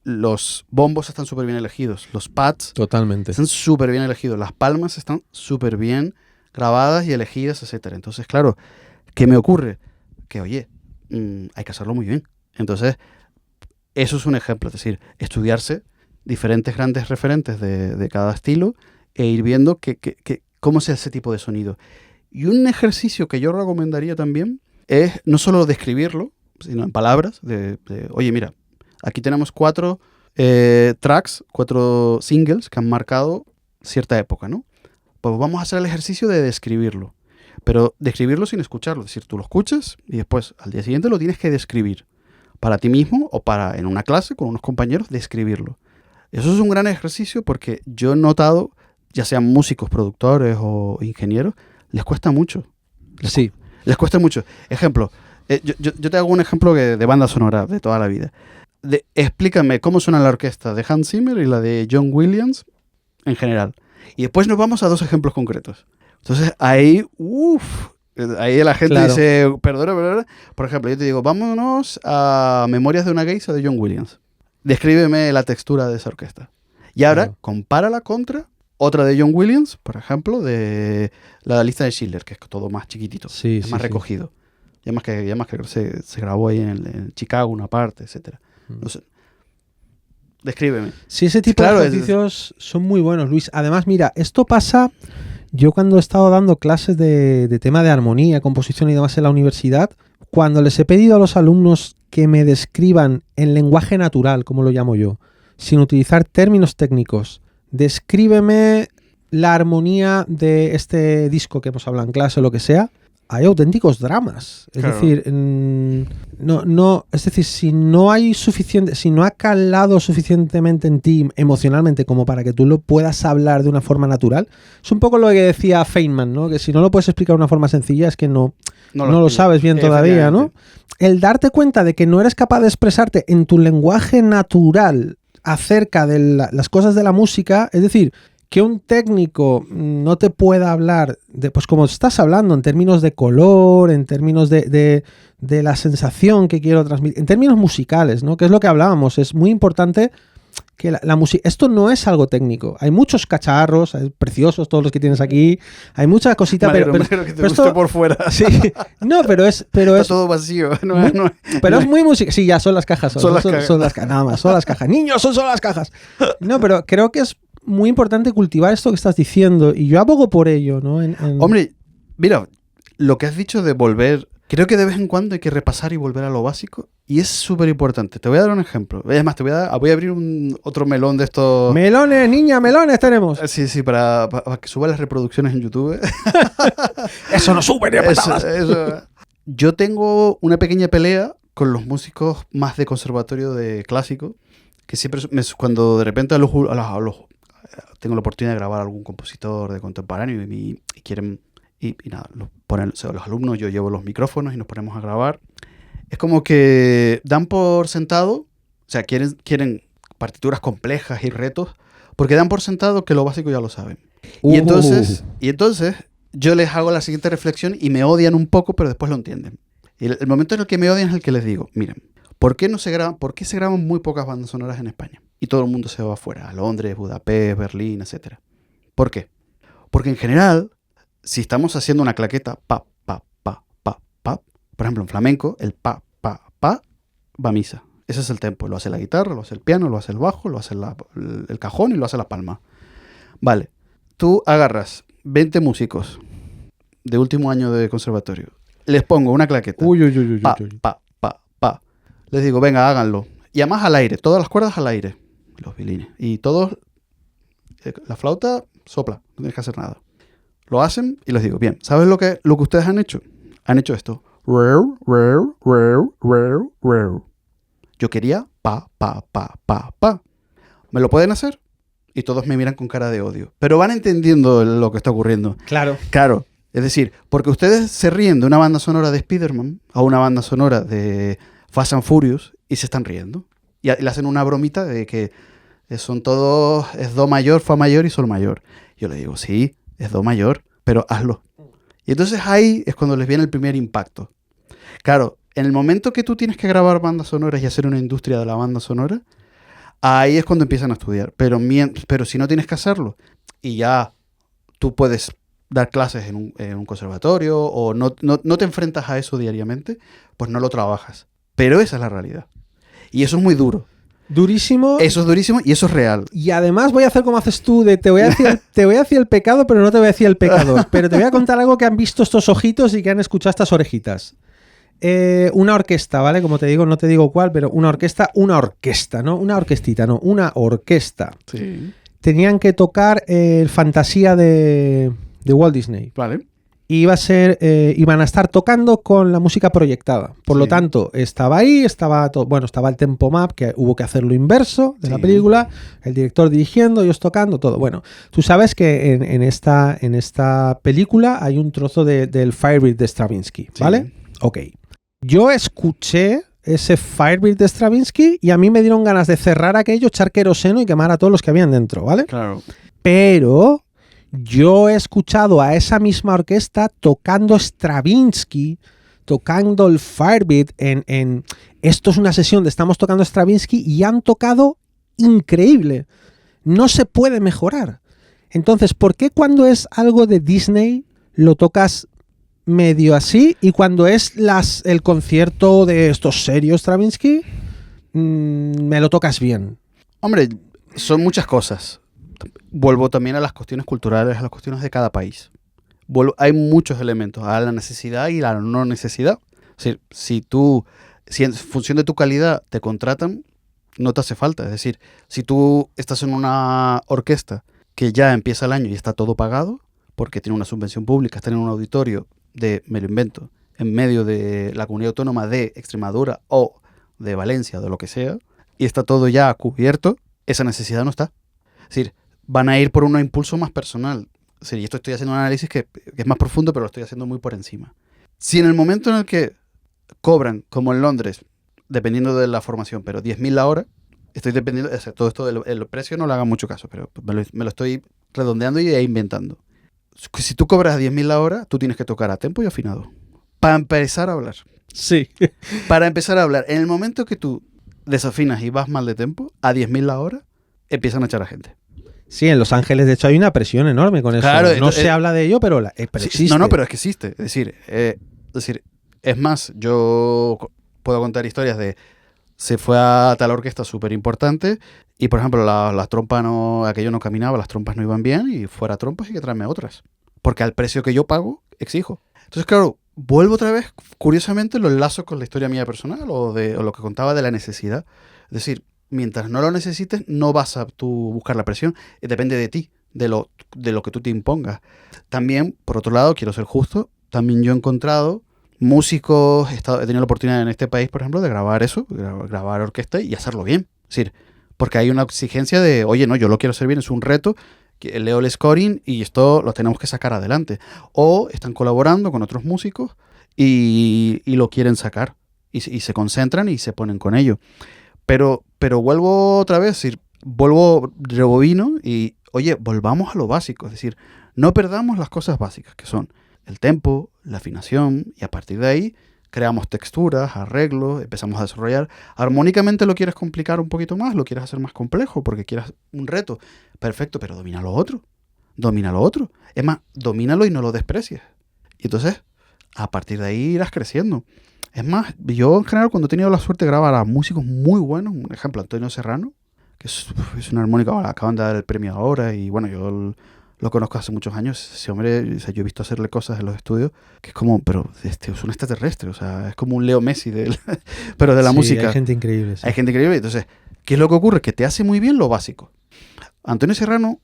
los bombos están súper bien elegidos, los pads Totalmente. están súper bien elegidos, las palmas están súper bien grabadas y elegidas, etcétera. Entonces, claro, ¿qué me ocurre? Que, oye, hay que hacerlo muy bien. Entonces, eso es un ejemplo, es decir, estudiarse diferentes grandes referentes de cada estilo e ir viendo cómo se hace ese tipo de sonido. Y un ejercicio que yo recomendaría también es no solo describirlo, sino en palabras, oye, mira, aquí tenemos 4 tracks, 4 singles que han marcado cierta época, ¿no? Pues vamos a hacer el ejercicio de describirlo, pero describirlo sin escucharlo, es decir, tú lo escuchas y después al día siguiente lo tienes que describir para ti mismo o en una clase con unos compañeros, describirlo. Eso es un gran ejercicio porque yo he notado, ya sean músicos, productores o ingenieros, les cuesta mucho. Sí. Les cuesta mucho. Ejemplo, yo te hago un ejemplo de banda sonora de toda la vida. Explícame cómo suena la orquesta de Hans Zimmer y la de John Williams en general. Y después nos vamos a 2 ejemplos concretos. Entonces ahí la gente claro. dice, perdona. Por ejemplo, yo te digo, vámonos a Memorias de una geisha de John Williams. Descríbeme la textura de esa orquesta. Y ahora, compárala contra otra de John Williams, por ejemplo, de la lista de Schiller, que es todo más chiquitito, más recogido. Y además que se grabó ahí en Chicago una parte, etcétera. No sé. Descríbeme. Sí, ese tipo de ejercicios son muy buenos, Luis. Además, mira, esto pasa. Yo cuando he estado dando clases de tema de armonía, composición y demás en la universidad, cuando les he pedido a los alumnos que me describan en lenguaje natural, como lo llamo yo, sin utilizar términos técnicos, descríbeme la armonía de este disco que hemos hablado en clase o lo que sea, hay auténticos dramas. Es Claro. decir, es decir, si no hay suficiente, si no ha calado suficientemente en ti emocionalmente como para que tú lo puedas hablar de una forma natural, es un poco lo que decía Feynman, ¿no? Que si no lo puedes explicar de una forma sencilla es que no lo sabes bien todavía, ¿no? El darte cuenta de que no eres capaz de expresarte en tu lenguaje natural acerca de las cosas de la música, es decir, que un técnico no te pueda hablar, pues como estás hablando, en términos de color, en términos de la sensación que quiero transmitir, en términos musicales, ¿no? Que es lo que hablábamos, es muy importante que la música... Esto no es algo técnico. Hay muchos cacharros, preciosos todos los que tienes aquí, hay muchas cositas, Me pero alegro que te guste esto, por fuera. Sí, no, pero es todo vacío. Pero es muy música. Sí, ya son las cajas. Son las cajas. Nada más, son las cajas. Niños, son solo las cajas. No, pero creo que es muy importante cultivar esto que estás diciendo y yo abogo por ello, ¿no? Hombre, mira, lo que has dicho de volver, creo que de vez en cuando hay que repasar y volver a lo básico y es súper importante. Te voy a dar un ejemplo. Es más, voy a abrir otro melón de estos... Melones, niña, melones tenemos. Sí, para que suba las reproducciones en YouTube. Eso no sube ni a patadas. Eso. Yo tengo una pequeña pelea con los músicos más de conservatorio de clásico, que siempre cuando de repente tengo la oportunidad de grabar a algún compositor de contemporáneo y quieren y nada, los alumnos, yo llevo los micrófonos y nos ponemos a grabar. Es como que dan por sentado, o sea, quieren partituras complejas y retos, porque dan por sentado que lo básico ya lo saben. Y entonces yo les hago la siguiente reflexión y me odian un poco, pero después lo entienden. Y el momento en el que me odian es el que les digo, miren, ¿por qué se graban muy pocas bandas sonoras en España? Y todo el mundo se va afuera, a Londres, Budapest, Berlín, etc. ¿Por qué? Porque en general, si estamos haciendo una claqueta, pa, pa, pa, pa, pa, por ejemplo, en flamenco, el pa, pa, pa, va a misa. Ese es el tempo. Lo hace la guitarra, lo hace el piano, lo hace el bajo, lo hace el cajón y lo hace la palma. Vale. Tú agarras 20 músicos de último año de conservatorio. Les pongo una claqueta. Pa, pa, pa, pa. Les digo, venga, háganlo. Y además al aire, todas las cuerdas al aire. Los violines. Y todos, la flauta sopla, no tienes que hacer nada. Lo hacen y les digo, bien, ¿sabes lo que ustedes han hecho? Han hecho esto. Yo quería pa, pa, pa, pa, pa. ¿Me lo pueden hacer? Y todos me miran con cara de odio. Pero van entendiendo lo que está ocurriendo. Claro. Es decir, porque ustedes se ríen de una banda sonora de Spider-Man o una banda sonora de Fast and Furious y se están riendo. Y le hacen una bromita de que son todos, es do mayor, fa mayor y sol mayor. Yo le digo, sí, es do mayor, pero hazlo. Y entonces ahí es cuando les viene el primer impacto. Claro, en el momento que tú tienes que grabar bandas sonoras y hacer una industria de la banda sonora, ahí es cuando empiezan a estudiar. Pero si no tienes que hacerlo y ya tú puedes dar clases en un conservatorio o no te enfrentas a eso diariamente, pues no lo trabajas. Pero esa es la realidad. Y eso es muy duro. Durísimo. Eso es durísimo y eso es real. Y además voy a hacer como haces tú, te voy a decir el pecado, pero no te voy a decir el pecador. Pero te voy a contar algo que han visto estos ojitos y que han escuchado estas orejitas. Una orquesta, ¿vale? Como te digo, no te digo cuál, pero una orquesta, ¿no? Una orquestita, no, una orquesta. Sí. Tenían que tocar el Fantasía de Walt Disney. Vale. Y iban a estar tocando con la música proyectada. Por lo tanto, estaba ahí, estaba el tempo map, que hubo que hacerlo inverso de la película, el director dirigiendo, ellos tocando, todo. Bueno, tú sabes que en esta película hay un trozo del Firebird de Stravinsky, ¿vale? Sí. Ok. Yo escuché ese Firebird de Stravinsky y a mí me dieron ganas de cerrar aquello, echar queroseno y quemar a todos los que habían dentro, ¿vale? Claro. Pero yo he escuchado a esa misma orquesta tocando Stravinsky, tocando el Firebird en esto es una sesión de estamos tocando Stravinsky y han tocado increíble. No se puede mejorar. Entonces, ¿por qué cuando es algo de Disney lo tocas medio así y cuando es el concierto de estos serios Stravinsky me lo tocas bien? Hombre, son muchas cosas. Vuelvo también a las cuestiones culturales, a las cuestiones de cada país. Hay muchos elementos, a la necesidad y la no necesidad. Es decir, si en función de tu calidad te contratan, no te hace falta. Es decir, si tú estás en una orquesta que ya empieza el año y está todo pagado, porque tiene una subvención pública, está en un auditorio me lo invento, en medio de la comunidad autónoma de Extremadura o de Valencia, de lo que sea, y está todo ya cubierto, esa necesidad no está. Es decir, van a ir por un impulso más personal. Es decir, y esto estoy haciendo un análisis que es más profundo, pero lo estoy haciendo muy por encima. Si en el momento en el que cobran, como en Londres, dependiendo de la formación, pero 10.000 la hora, estoy dependiendo, o sea, todo esto del precio no le haga mucho caso, pero me lo estoy redondeando y inventando. Si tú cobras a 10.000 la hora, tú tienes que tocar a tempo y afinado. Para empezar a hablar. Sí. Para empezar a hablar. En el momento que tú desafinas y vas mal de tempo, a 10.000 la hora, empiezan a echar a gente. Sí, en Los Ángeles, de hecho, hay una presión enorme con eso. Claro, no se habla de ello, pero sí, existe. No, pero es que existe. Es decir, es más, yo puedo contar historias de se fue a tal orquesta súper importante y, por ejemplo, las trompas aquello no caminaba, las trompas no iban bien y fuera trompas hay que traerme otras. Porque al precio que yo pago, exijo. Entonces, claro, vuelvo otra vez, curiosamente, los lazos con la historia mía personal o lo que contaba de la necesidad. Es decir, mientras no lo necesites, no vas a tú buscar la presión. Depende de ti, de lo que tú te impongas. También, por otro lado, quiero ser justo, también yo he encontrado músicos, he tenido la oportunidad en este país, por ejemplo, de grabar eso, grabar orquesta y hacerlo bien. Es decir, porque hay una exigencia de, oye, no, yo lo quiero hacer bien, es un reto, leo el scoring y esto lo tenemos que sacar adelante. O están colaborando con otros músicos y lo quieren sacar y se concentran y se ponen con ello. Pero vuelvo otra vez, es decir, rebobino y, oye, volvamos a lo básico. Es decir, no perdamos las cosas básicas, que son el tempo, la afinación, y a partir de ahí creamos texturas, arreglos, empezamos a desarrollar. Armónicamente lo quieres complicar un poquito más, lo quieres hacer más complejo porque quieres un reto. Perfecto, pero domina lo otro. Domina lo otro. Es más, domínalo y no lo desprecies. Y entonces, a partir de ahí irás creciendo. Es más, yo en general cuando he tenido la suerte de grabar a músicos muy buenos, un ejemplo, Antonio Serrano, que es un armónico, acaban de dar el premio ahora y bueno, yo lo conozco hace muchos años. Ese hombre, o sea, yo he visto hacerle cosas en los estudios que es como, pero es un extraterrestre, o sea, es como un Leo Messi pero de la música. Hay gente increíble. Sí. Hay gente increíble. Entonces, ¿qué es lo que ocurre? Que te hace muy bien lo básico. Antonio Serrano,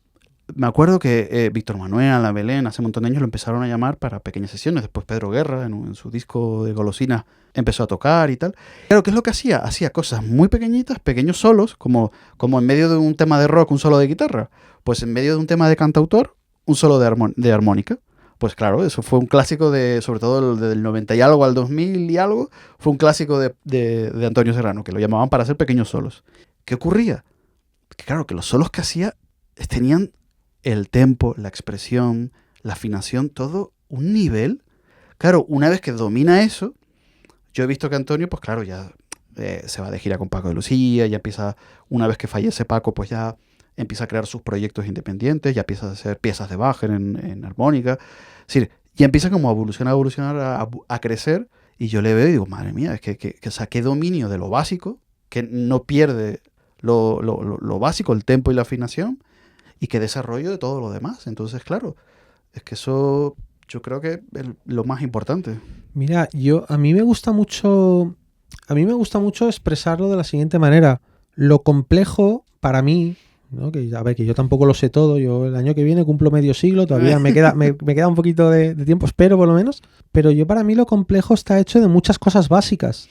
me acuerdo que Víctor Manuel, Ana Belén, hace un montón de años lo empezaron a llamar para pequeñas sesiones. Después Pedro Guerra, en su disco de Golosinas, empezó a tocar y tal. Claro, ¿qué es lo que hacía? Hacía cosas muy pequeñitas, pequeños solos, como en medio de un tema de rock, un solo de guitarra. Pues en medio de un tema de cantautor, un solo de armónica. Pues claro, eso fue un clásico sobre todo del 90 y algo al 2000 y algo, fue un clásico de Antonio Serrano, que lo llamaban para hacer pequeños solos. ¿Qué ocurría? Que claro, que los solos que hacía tenían el tempo, la expresión, la afinación, todo un nivel. Claro, una vez que domina eso, yo he visto que Antonio, pues claro, ya se va de gira con Paco de Lucía, ya empieza, una vez que fallece Paco, pues ya empieza a crear sus proyectos independientes, ya empieza a hacer piezas de Bach en armónica. Es decir, ya empieza como a evolucionar, a crecer, y yo le veo y digo, madre mía, es que o sea, qué dominio de lo básico, que no pierde lo básico, el tempo y la afinación, y qué desarrollo de todo lo demás. Entonces, claro, es que eso yo creo que es lo más importante. Mira, a mí me gusta mucho expresarlo de la siguiente manera. Lo complejo para mí, ¿no? Que yo tampoco lo sé todo. Yo el año que viene cumplo medio siglo, todavía me queda un poquito de tiempo, espero por lo menos. Pero para mí lo complejo está hecho de muchas cosas básicas,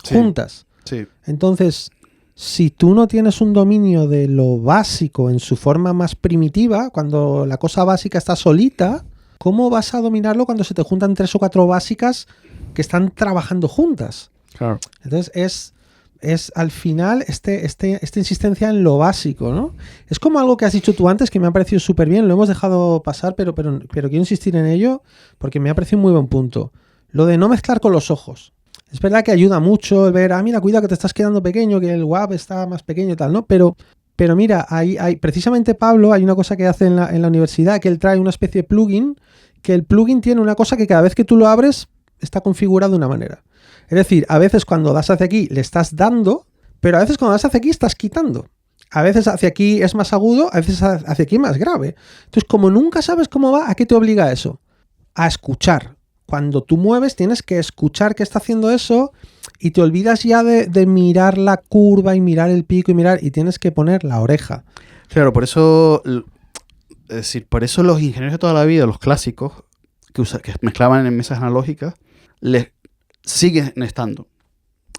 juntas. Sí. Entonces, si tú no tienes un dominio de lo básico en su forma más primitiva, cuando la cosa básica está solita, ¿cómo vas a dominarlo cuando se te juntan 3 o 4 básicas que están trabajando juntas? Claro. Entonces es al final esta insistencia en lo básico, ¿no? Es como algo que has dicho tú antes que me ha parecido súper bien, lo hemos dejado pasar, pero quiero insistir en ello porque me ha parecido un muy buen punto. Lo de no mezclar con los ojos. Es verdad que ayuda mucho el ver, mira, cuidado que te estás quedando pequeño, que el WAV está más pequeño y tal, ¿no? Pero mira, hay precisamente Pablo, hay una cosa que hace en la universidad, que él trae una especie de plugin, que el plugin tiene una cosa que cada vez que tú lo abres está configurado de una manera. Es decir, a veces cuando das hacia aquí le estás dando, pero a veces cuando das hacia aquí estás quitando. A veces hacia aquí es más agudo, a veces hacia aquí más grave. Entonces, como nunca sabes cómo va, ¿a qué te obliga eso? A escuchar. Cuando tú mueves tienes que escuchar que está haciendo eso y te olvidas ya de mirar la curva y mirar el pico y tienes que poner la oreja. Claro, por eso los ingenieros de toda la vida, los clásicos, que mezclaban en mesas analógicas, les siguen estando.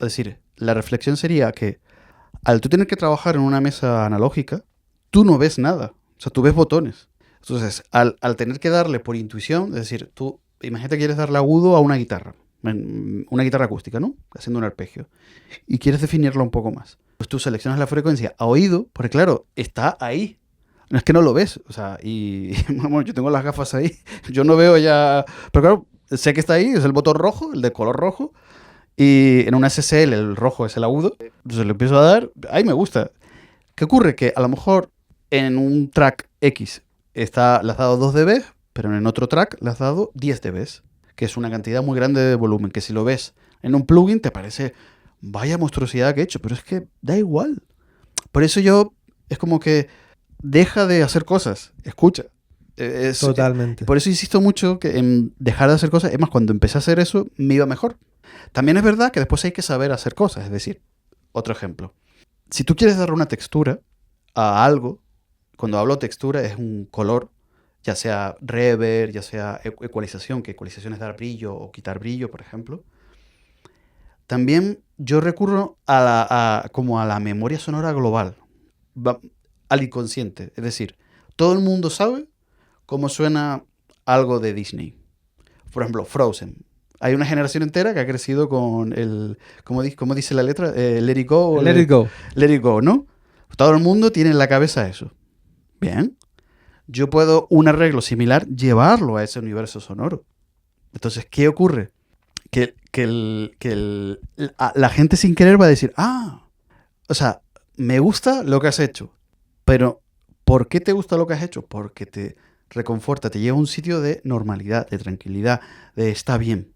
Es decir, la reflexión sería que al tú tener que trabajar en una mesa analógica, tú no ves nada. O sea, tú ves botones. Entonces, al tener que darle por intuición, es decir, tú, imagínate que quieres darle agudo a una guitarra acústica, ¿no? Haciendo un arpegio. Y quieres definirla un poco más. Pues tú seleccionas la frecuencia a oído, porque claro, está ahí. No es que no lo ves. O sea, y bueno, yo tengo las gafas ahí. Yo no veo ya... Pero claro, sé que está ahí, es el botón rojo, el de color rojo. Y en una SSL el rojo es el agudo. Entonces le empiezo a dar, ahí me gusta. ¿Qué ocurre? Que a lo mejor en un track X le has dado 2 dB, pero en otro track le has dado 10 dB, que es una cantidad muy grande de volumen, que si lo ves en un plugin te parece, vaya monstruosidad que he hecho, pero es que da igual. Por eso es como que deja de hacer cosas, escucha. Totalmente. Por eso insisto mucho que en dejar de hacer cosas. Es más, cuando empecé a hacer eso, me iba mejor. También es verdad que después hay que saber hacer cosas. Es decir, otro ejemplo. Si tú quieres darle una textura a algo, cuando hablo textura es un color, ya sea reverb, ya sea ecualización, que ecualización es dar brillo o quitar brillo, por ejemplo. También yo recurro como a la memoria sonora global, al inconsciente. Es decir, todo el mundo sabe cómo suena algo de Disney. Por ejemplo, Frozen. Hay una generación entera que ha crecido con ¿cómo dice la letra? Let It Go. Let It Go. Let It Go, ¿no? Todo el mundo tiene en la cabeza eso. Bien. Yo puedo un arreglo similar llevarlo a ese universo sonoro. Entonces, ¿qué ocurre? La gente sin querer va a decir, o sea, me gusta lo que has hecho, pero ¿por qué te gusta lo que has hecho? Porque te reconforta, te lleva a un sitio de normalidad, de tranquilidad, de está bien.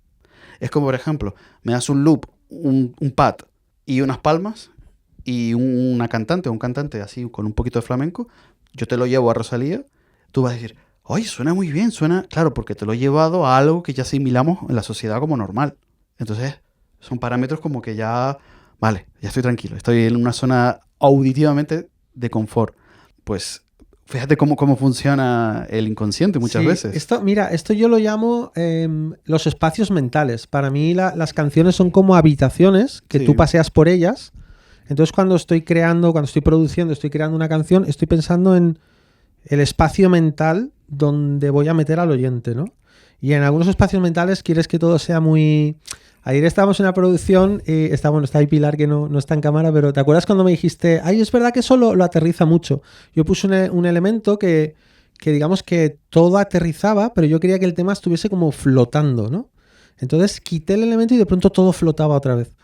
Es como, por ejemplo, me das un loop, un pad y unas palmas y un cantante así con un poquito de flamenco, yo te lo llevo a Rosalía, tú vas a decir, oye, suena muy bien, suena... Claro, porque te lo he llevado a algo que ya asimilamos en la sociedad como normal. Entonces, son parámetros como que ya... Vale, ya estoy tranquilo, estoy en una zona auditivamente de confort. Pues fíjate cómo funciona el inconsciente muchas veces. Esto yo lo llamo los espacios mentales. Para mí las canciones son como habitaciones que tú paseas por ellas. Entonces cuando estoy produciendo, estoy creando una canción, estoy pensando en el espacio mental donde voy a meter al oyente, ¿no? Y en algunos espacios mentales quieres que todo sea muy... Ayer estábamos en una producción y está ahí Pilar, que no está en cámara, pero ¿te acuerdas cuando me dijiste, es verdad que eso lo aterriza mucho? Yo puse un elemento que digamos que todo aterrizaba, pero yo quería que el tema estuviese como flotando, ¿no? Entonces quité el elemento y de pronto todo flotaba otra vez.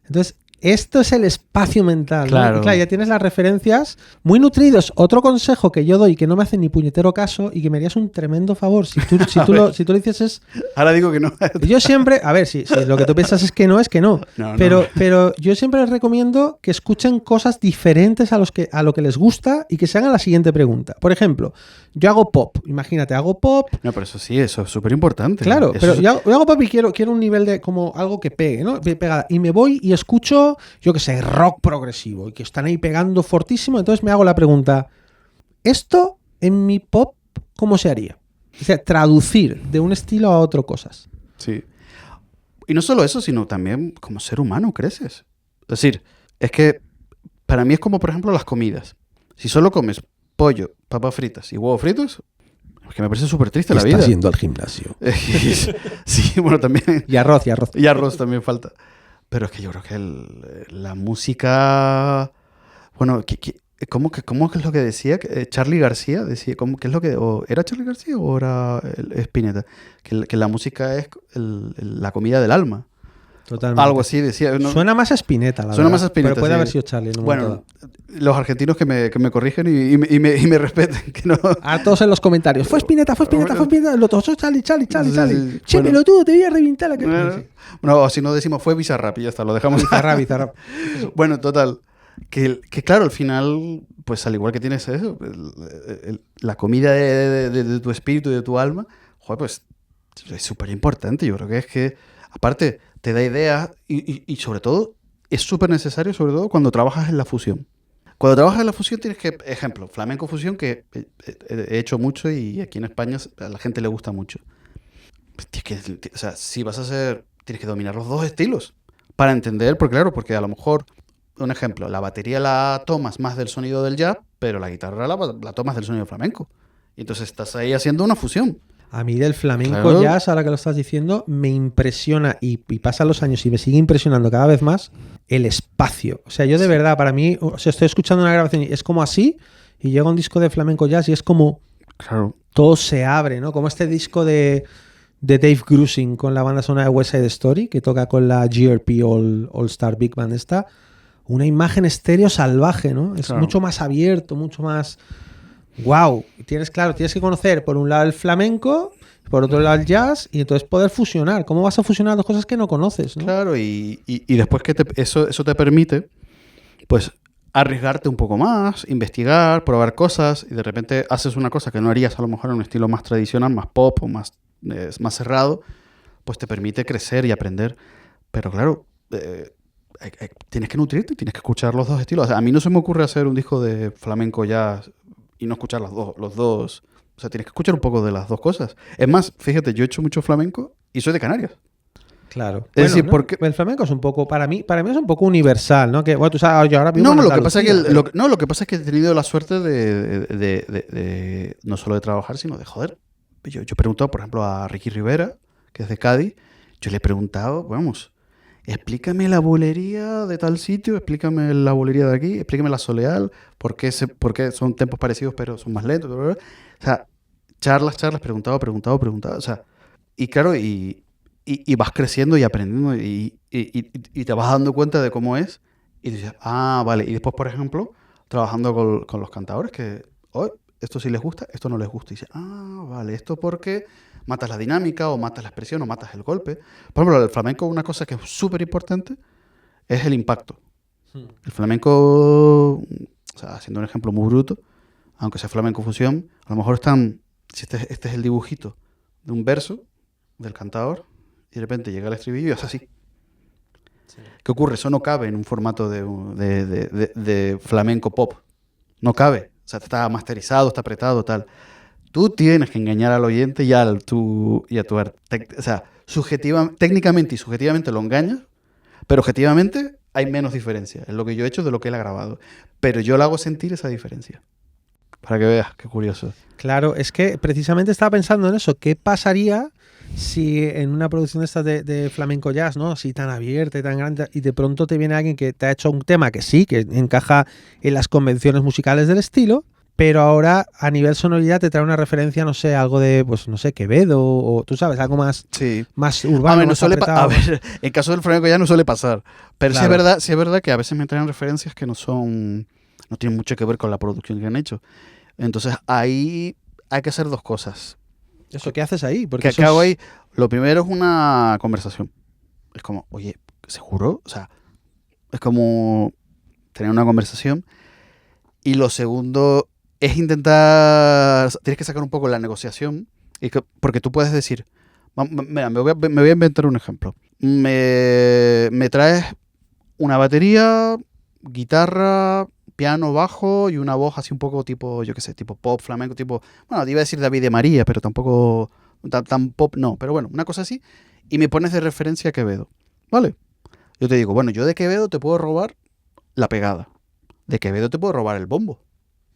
Entonces, esto es el espacio mental, claro. ¿no? Y claro, ya tienes las referencias muy nutridos. Otro consejo que yo doy, que no me hace ni puñetero caso y que me harías un tremendo favor si tú lo dices es... Ahora digo que no. Yo siempre... A ver, si lo que tú piensas es que no, No. Pero yo siempre les recomiendo que escuchen cosas diferentes a lo que les gusta y que se hagan la siguiente pregunta. Por ejemplo, yo hago pop. Imagínate, hago pop... No, pero eso es súper importante. Claro, pero yo hago pop y quiero un nivel de como algo que pegue, ¿no? Pegada. Y me voy y escucho, yo qué sé, rock progresivo y que están ahí pegando fortísimo. Entonces me hago la pregunta, ¿esto en mi pop cómo se haría? O sea, traducir de un estilo a otro cosas. Sí. Y no solo eso, sino también como ser humano creces. Es decir, es que para mí es como, por ejemplo, las comidas. Si solo comes pollo, papas fritas y huevos fritos, es que me parece súper triste la vida. Estás yendo al gimnasio. Sí, bueno, también. Y arroz. Y arroz también falta. Pero es que yo creo que la música... Bueno, ¿cómo es lo que decía? Charly García decía, ¿qué es lo que... ¿Era Charly García o era Spinetta? Que la música es la comida del alma. Totalmente. Algo así decía. ¿No? Suena más a Spinetta, la Suena verdad. Más a Spinetta, pero puede sí. haber sido Charly. Bueno, los argentinos que me corrigen y me respeten. Que no... A todos en los comentarios. Fue Spinetta. Lo tosó Charly. Sí. Che, Bueno. pelotudo, te voy a reventar la cara. Bueno, si no decimos fue Bizarrap y ya está, lo dejamos. Bizarrap. Bueno, total. Que claro, al final, pues al igual que tienes eso, la comida de tu espíritu y de tu alma, joder, pues es súper importante. Yo creo que es que, aparte, te da ideas y sobre todo, es súper necesario, sobre todo cuando trabajas en la fusión. Cuando trabajas en la fusión tienes que, ejemplo, flamenco fusión, que he hecho mucho y aquí en España a la gente le gusta mucho. o sea, si vas a hacer, tienes que dominar los dos estilos para entender, porque claro, porque a lo mejor, un ejemplo, la batería la tomas más del sonido del jazz, pero la guitarra la tomas del sonido flamenco. Y entonces estás ahí haciendo una fusión. A mí del flamenco Claro. jazz, ahora que lo estás diciendo, me impresiona y pasan los años y me sigue impresionando cada vez más el espacio. O sea, yo de verdad, para mí, o sea, estoy escuchando una grabación y es como así y llega un disco de flamenco jazz y es como Claro. todo se abre, ¿no? Como este disco de Dave Grusin con la banda sonora de West Side Story, que toca con la GRP All Star Big Band esta. Una imagen estéreo salvaje, ¿no? Es Claro. mucho más abierto, mucho más... ¡Wow! Tienes que conocer por un lado el flamenco, por otro lado el jazz, y entonces poder fusionar. ¿Cómo vas a fusionar dos cosas que no conoces, ¿no? Claro, y después que eso te permite, pues, arriesgarte un poco más, investigar, probar cosas, y de repente haces una cosa que no harías a lo mejor en un estilo más tradicional, más pop o más cerrado, pues te permite crecer y aprender. Pero claro, tienes que nutrirte, tienes que escuchar los dos estilos. O sea, a mí no se me ocurre hacer un disco de flamenco jazz y no escuchar los dos. O sea, tienes que escuchar un poco de las dos cosas. Es más, fíjate, yo he hecho mucho flamenco y soy de Canarias. Claro. Es decir, ¿no? porque... El flamenco es un poco, para mí es un poco universal, ¿no? Que, bueno, tú sabes, yo ahora vivo No, en lo que pasa es que Andalucía, pero- lo que pasa es que he tenido la suerte de no solo de trabajar, sino de joder. Yo he preguntado, por ejemplo, a Ricky Rivera, que es de Cádiz. Yo le he preguntado, vamos, explícame la bolería de tal sitio, explícame la bolería de aquí, explícame la soleal, por qué son tempos parecidos pero son más lentos. Bla, bla, bla. O sea, charlas, preguntado. O sea, y claro, y vas creciendo y aprendiendo y te vas dando cuenta de cómo es. Y dices, ah, vale. Y después, por ejemplo, trabajando con los cantadores, que oh, esto sí les gusta, esto no les gusta. Y dices, ah, vale, esto porque matas la dinámica o matas la expresión o matas el golpe. Por ejemplo, el flamenco, una cosa que es súper importante es el impacto. El flamenco, o sea, haciendo un ejemplo muy bruto, aunque sea flamenco fusión, a lo mejor si este es el dibujito de un verso del cantador, y de repente llega el estribillo y es así. ¿Qué ocurre? Eso no cabe en un formato de flamenco pop. No cabe. O sea, está masterizado, está apretado, tal. Tú tienes que engañar al oyente y a tu arte. O sea, técnicamente y subjetivamente lo engañas, pero objetivamente hay menos diferencia. Es lo que yo he hecho de lo que él ha grabado. Pero yo le hago sentir esa diferencia. Para que veas, qué curioso. Claro, es que precisamente estaba pensando en eso. ¿Qué pasaría si en una producción de estas de flamenco jazz, ¿no? Así tan abierta y tan grande, y de pronto te viene alguien que te ha hecho un tema que sí, que encaja en las convenciones musicales del estilo, pero ahora a nivel sonoridad te trae una referencia, no sé, algo de, pues no sé, Quevedo, o tú sabes, algo más, Sí. más urbano, A ver, más apretado. a ver, en caso del flamenco ya no suele pasar. Pero Claro. sí es verdad que a veces me traen referencias que no tienen mucho que ver con la producción que han hecho. Entonces ahí hay que hacer dos cosas. ¿Eso qué haces ahí? Porque Que eso acabo es- ahí. Lo primero es una conversación. Es como, oye, ¿seguro? O sea, es como tener una conversación. Y lo segundo es intentar. Tienes que sacar un poco la negociación. Porque tú puedes decir. Mira, me voy a inventar un ejemplo. Me traes una batería, guitarra, piano, bajo y una voz así un poco tipo, yo qué sé, tipo pop, flamenco, tipo. Bueno, te iba a decir David de María, pero tampoco. Tan pop, no. Pero bueno, una cosa así. Y me pones de referencia a Quevedo. ¿Vale? Yo te digo, bueno, yo de Quevedo te puedo robar la pegada. De Quevedo te puedo robar el bombo.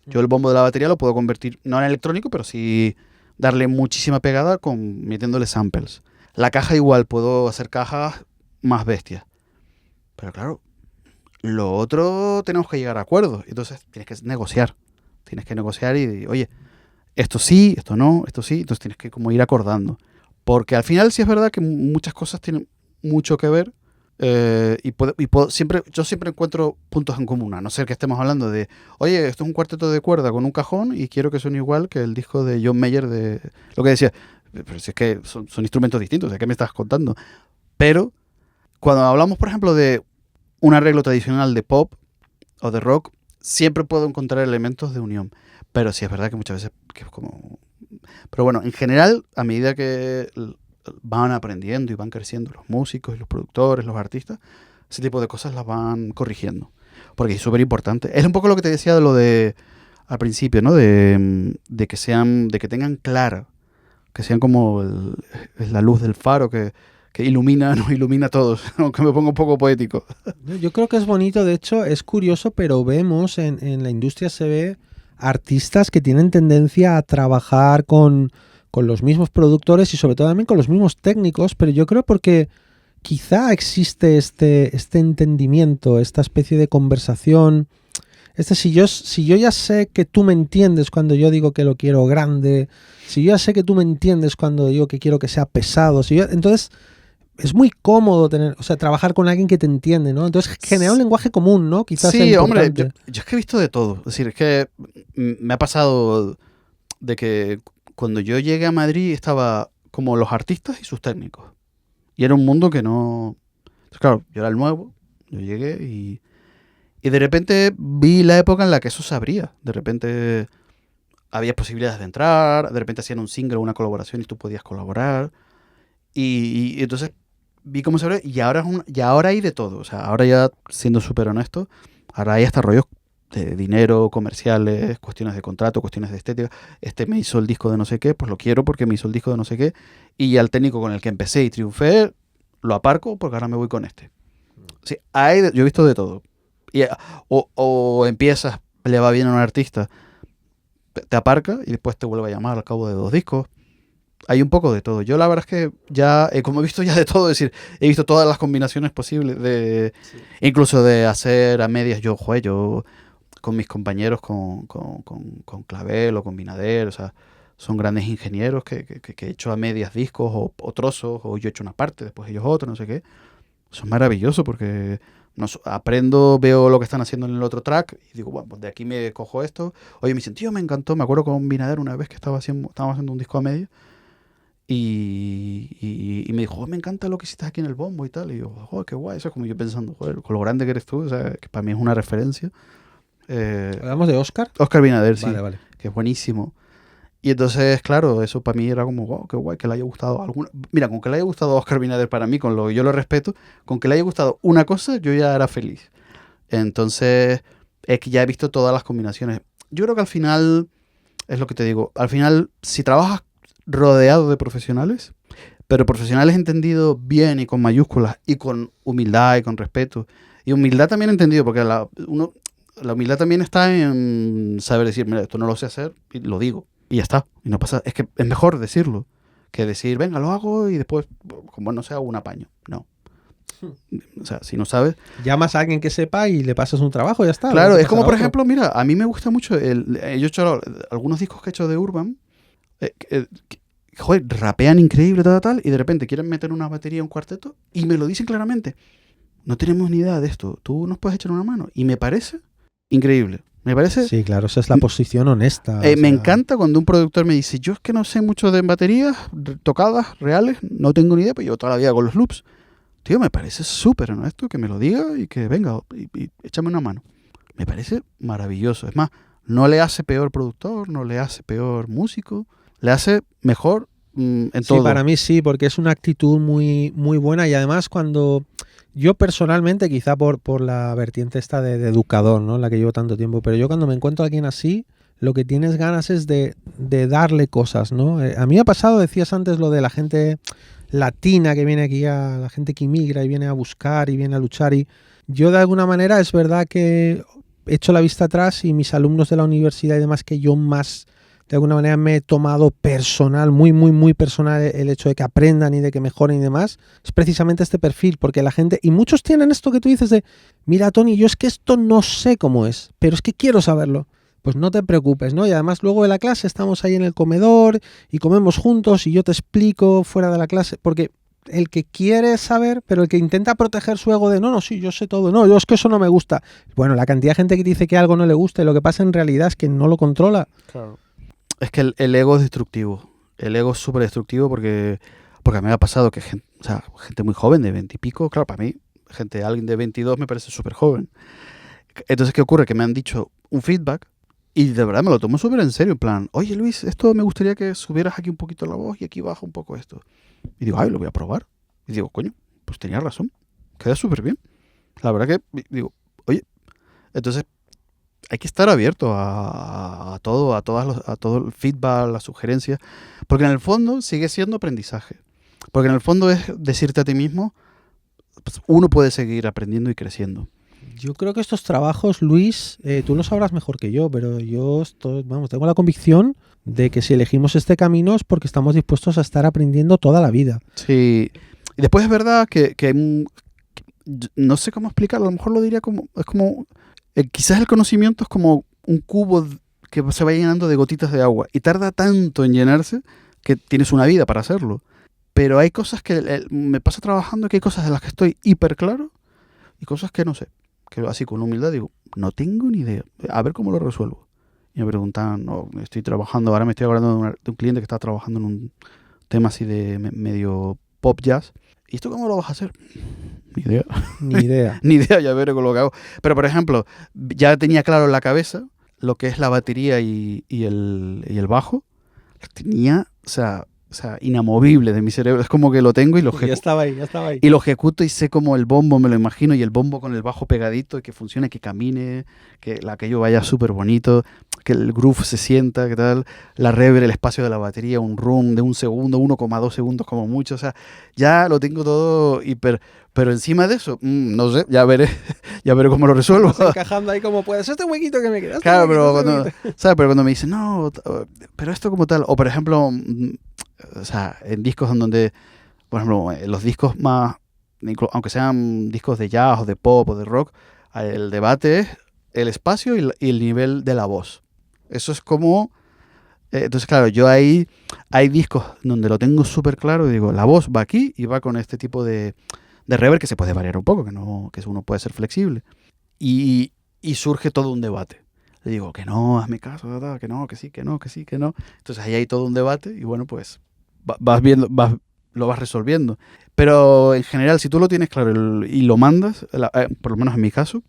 Yo el bombo de la batería lo puedo convertir, no en electrónico, pero sí darle muchísima pegada metiéndole samples. La caja igual, puedo hacer cajas más bestias. Pero claro, lo otro tenemos que llegar a acuerdos. Entonces tienes que negociar. Tienes que negociar y, oye, esto sí, esto no, esto sí. Entonces tienes que como ir acordando. Porque al final sí es verdad que muchas cosas tienen mucho que ver. Yo siempre encuentro puntos en común, a no ser que estemos hablando de, oye, esto es un cuarteto de cuerda con un cajón y quiero que suene igual que el disco de John Mayer de lo que decía, pero si es que son instrumentos distintos, ¿de qué me estás contando? Pero cuando hablamos, por ejemplo, de un arreglo tradicional de pop o de rock, siempre puedo encontrar elementos de unión. Pero sí es verdad que muchas veces que es como... Pero bueno, en general, a medida que van aprendiendo y van creciendo los músicos y los productores, los artistas, ese tipo de cosas las van corrigiendo. Porque es súper importante. Es un poco lo que te decía de lo de al principio, ¿no? De que tengan que sean como la luz del faro que ilumina, nos ilumina a todos, aunque me pongo un poco poético. Yo creo que es bonito, de hecho es curioso, pero vemos en la industria se ve artistas que tienen tendencia a trabajar con los mismos productores y sobre todo también con los mismos técnicos, pero yo creo porque quizá existe este entendimiento, esta especie de conversación. Si yo ya sé que tú me entiendes cuando yo digo que lo quiero grande, si yo ya sé que tú me entiendes cuando digo que quiero que sea pesado, entonces es muy cómodo trabajar con alguien que te entiende, ¿no? Entonces genera un lenguaje común, ¿no? Quizás Sí, sea hombre, importante. yo es que he visto de todo. Es decir, es que me ha pasado de que cuando yo llegué a Madrid estaba como los artistas y sus técnicos. Y era un mundo que no... Entonces, claro, yo era el nuevo, yo llegué y de repente vi la época en la que eso se abría. De repente había posibilidades de entrar, de repente hacían un single o una colaboración y tú podías colaborar. Y entonces vi cómo se abre y ahora, y ahora hay de todo. O sea, ahora ya, siendo súper honesto, ahora hay hasta rollos de dinero, comerciales, cuestiones de contrato, cuestiones de estética. Este me hizo el disco de no sé qué, pues lo quiero porque me hizo el disco de no sé qué. Y al técnico con el que empecé y triunfé, lo aparco porque ahora me voy con este. Sí, yo he visto de todo. Y, o empiezas, le va bien a un artista, te aparca y después te vuelve a llamar al cabo de 2 discos. Hay un poco de todo. Yo la verdad es que ya, como he visto ya de todo, es decir, he visto todas las combinaciones posibles, Sí. incluso de hacer a medias, yo con mis compañeros, con Clavel o con Binader, o sea, son grandes ingenieros que he hecho a medias discos o trozos, o yo he hecho una parte, después ellos otra, no sé qué. Eso es maravilloso porque aprendo, veo lo que están haciendo en el otro track y digo, bueno, pues de aquí me cojo esto. Oye, mi sentido me encantó, me acuerdo con Binader una vez que estábamos haciendo un disco a medio. Y me dijo, me encanta lo que hiciste aquí en el bombo y tal. Y yo, joder, qué guay. Eso es como yo pensando, joder, con lo grande que eres tú, o sea, que para mí es una referencia. ¿Hablamos de Oscar? Oscar Binader, sí, Vale, vale. que es buenísimo. Y entonces, claro, eso para mí era como, wow, qué guay, que le haya gustado alguna. Mira, con que le haya gustado a Oscar Binader para mí, con lo que yo lo respeto, con que le haya gustado una cosa, yo ya era feliz. Entonces, es que ya he visto todas las combinaciones. Yo creo que al final, es lo que te digo, al final, si trabajas rodeado de profesionales, pero profesionales entendido bien y con mayúsculas y con humildad y con respeto. Y humildad también entendido, porque la humildad también está en saber decir, mira, esto no lo sé hacer y lo digo. Y ya está. Y no pasa. Es que es mejor decirlo que decir, venga, lo hago y después, como no sé, hago un apaño. No. O sea, si no sabes. Llamas a alguien que sepa y le pasas un trabajo y ya está. Claro, Luego te es como, pasará por otro. ejemplo, mira, a mí me gusta mucho. Yo he hecho algunos discos que he hecho de Urban. Joder, rapean increíble, tal, y de repente quieren meter una batería, un cuarteto, y me lo dicen claramente. No tenemos ni idea de esto, tú nos puedes echar una mano. Y me parece increíble. Me parece... Sí, claro, esa es la posición honesta. Me encanta cuando un productor me dice, yo es que no sé mucho de baterías tocadas, reales, no tengo ni idea, pero yo toda la vida con los loops. Tío, me parece súper honesto que me lo diga y que venga, y échame una mano. Me parece maravilloso. Es más, no le hace peor productor, no le hace peor músico, le hace mejor en todo. Sí, para mí sí, porque es una actitud muy, muy buena y además cuando yo personalmente, quizá por la vertiente esta de educador, ¿no? La que llevo tanto tiempo, pero yo cuando me encuentro a alguien así, lo que tienes ganas es de darle cosas, ¿no? A mí me ha pasado, decías antes lo de la gente latina que viene aquí, la gente que inmigra y viene a buscar y viene a luchar y yo de alguna manera es verdad que he hecho la vista atrás y mis alumnos de la universidad y demás que yo más de alguna manera me he tomado personal, muy, muy, muy personal el hecho de que aprendan y de que mejoren y demás, es precisamente este perfil, porque la gente, y muchos tienen esto que tú dices de, mira Tony, yo es que esto no sé cómo es, pero es que quiero saberlo. Pues no te preocupes, ¿no? Y además luego de la clase estamos ahí en el comedor y comemos juntos y yo te explico fuera de la clase, porque el que quiere saber, pero el que intenta proteger su ego de no, sí, yo sé todo, no, yo es que eso no me gusta. Bueno, la cantidad de gente que dice que algo no le gusta y lo que pasa en realidad es que no lo controla. Claro. Es que el ego es destructivo. El ego es súper destructivo porque a mí me ha pasado que gente muy joven, de 20 y pico, claro, para mí, alguien de 22 me parece súper joven. Entonces, ¿qué ocurre? Que me han dicho un feedback y de verdad me lo tomo súper en serio, en plan, oye Luis, esto me gustaría que subieras aquí un poquito la voz y aquí baja un poco esto. Y digo, ay, lo voy a probar. Y digo, coño, pues tenía razón, queda súper bien. La verdad que, digo, oye, entonces, hay que estar abierto a todo, a todo el feedback, las sugerencias, porque en el fondo sigue siendo aprendizaje. Porque en el fondo es decirte a ti mismo, pues uno puede seguir aprendiendo y creciendo. Yo creo que estos trabajos, Luis, tú lo sabrás mejor que yo, pero tengo la convicción de que si elegimos este camino es porque estamos dispuestos a estar aprendiendo toda la vida. Sí. Y después es verdad que no sé cómo explicarlo, a lo mejor lo diría quizás el conocimiento es como un cubo que se va llenando de gotitas de agua y tarda tanto en llenarse que tienes una vida para hacerlo. Pero hay cosas que me pasa trabajando, que hay cosas de las que estoy hiper claro y cosas que no sé. Que así con humildad digo, no tengo ni idea, a ver cómo lo resuelvo. Y me preguntan, no, estoy trabajando, ahora me estoy hablando de un cliente que está trabajando en un tema así de medio pop jazz. ¿Y esto cómo lo vas a hacer? Ni idea. Ni idea. Ni idea, ya veré cómo lo hago. Pero, por ejemplo, ya tenía claro en la cabeza lo que es la batería y el bajo. Lo tenía, o sea, inamovible de mi cerebro. Es como que lo tengo y lo Ya estaba ahí. y lo ejecuto y sé como el bombo, me lo imagino, y el bombo con el bajo pegadito, y que funcione, que camine, que aquello vaya súper bonito, que el groove se sienta, que tal, la reverb, el espacio de la batería, un room de 1 segundo, 1,2 segundos como mucho, o sea, ya lo tengo todo hiper, pero encima de eso, no sé, ya veré cómo lo resuelvo. Vas encajando ahí como puedes, este huequito que me queda. Claro, pero cuando me dicen, no, pero esto como tal, o por ejemplo, o sea, en discos en donde, por ejemplo, los discos más, aunque sean discos de jazz o de pop o de rock, el debate es el espacio y el nivel de la voz. Eso es como... entonces, claro, yo hay discos donde lo tengo súper claro y digo, la voz va aquí y va con este tipo de reverb que se puede variar un poco, que uno puede ser flexible. Y surge todo un debate. Le digo, que no, hazme caso, que no, que sí, que no, que sí, que no. Entonces ahí hay todo un debate y bueno, pues vas viendo, lo vas resolviendo. Pero en general, si tú lo tienes claro y lo mandas, por lo menos en mi caso,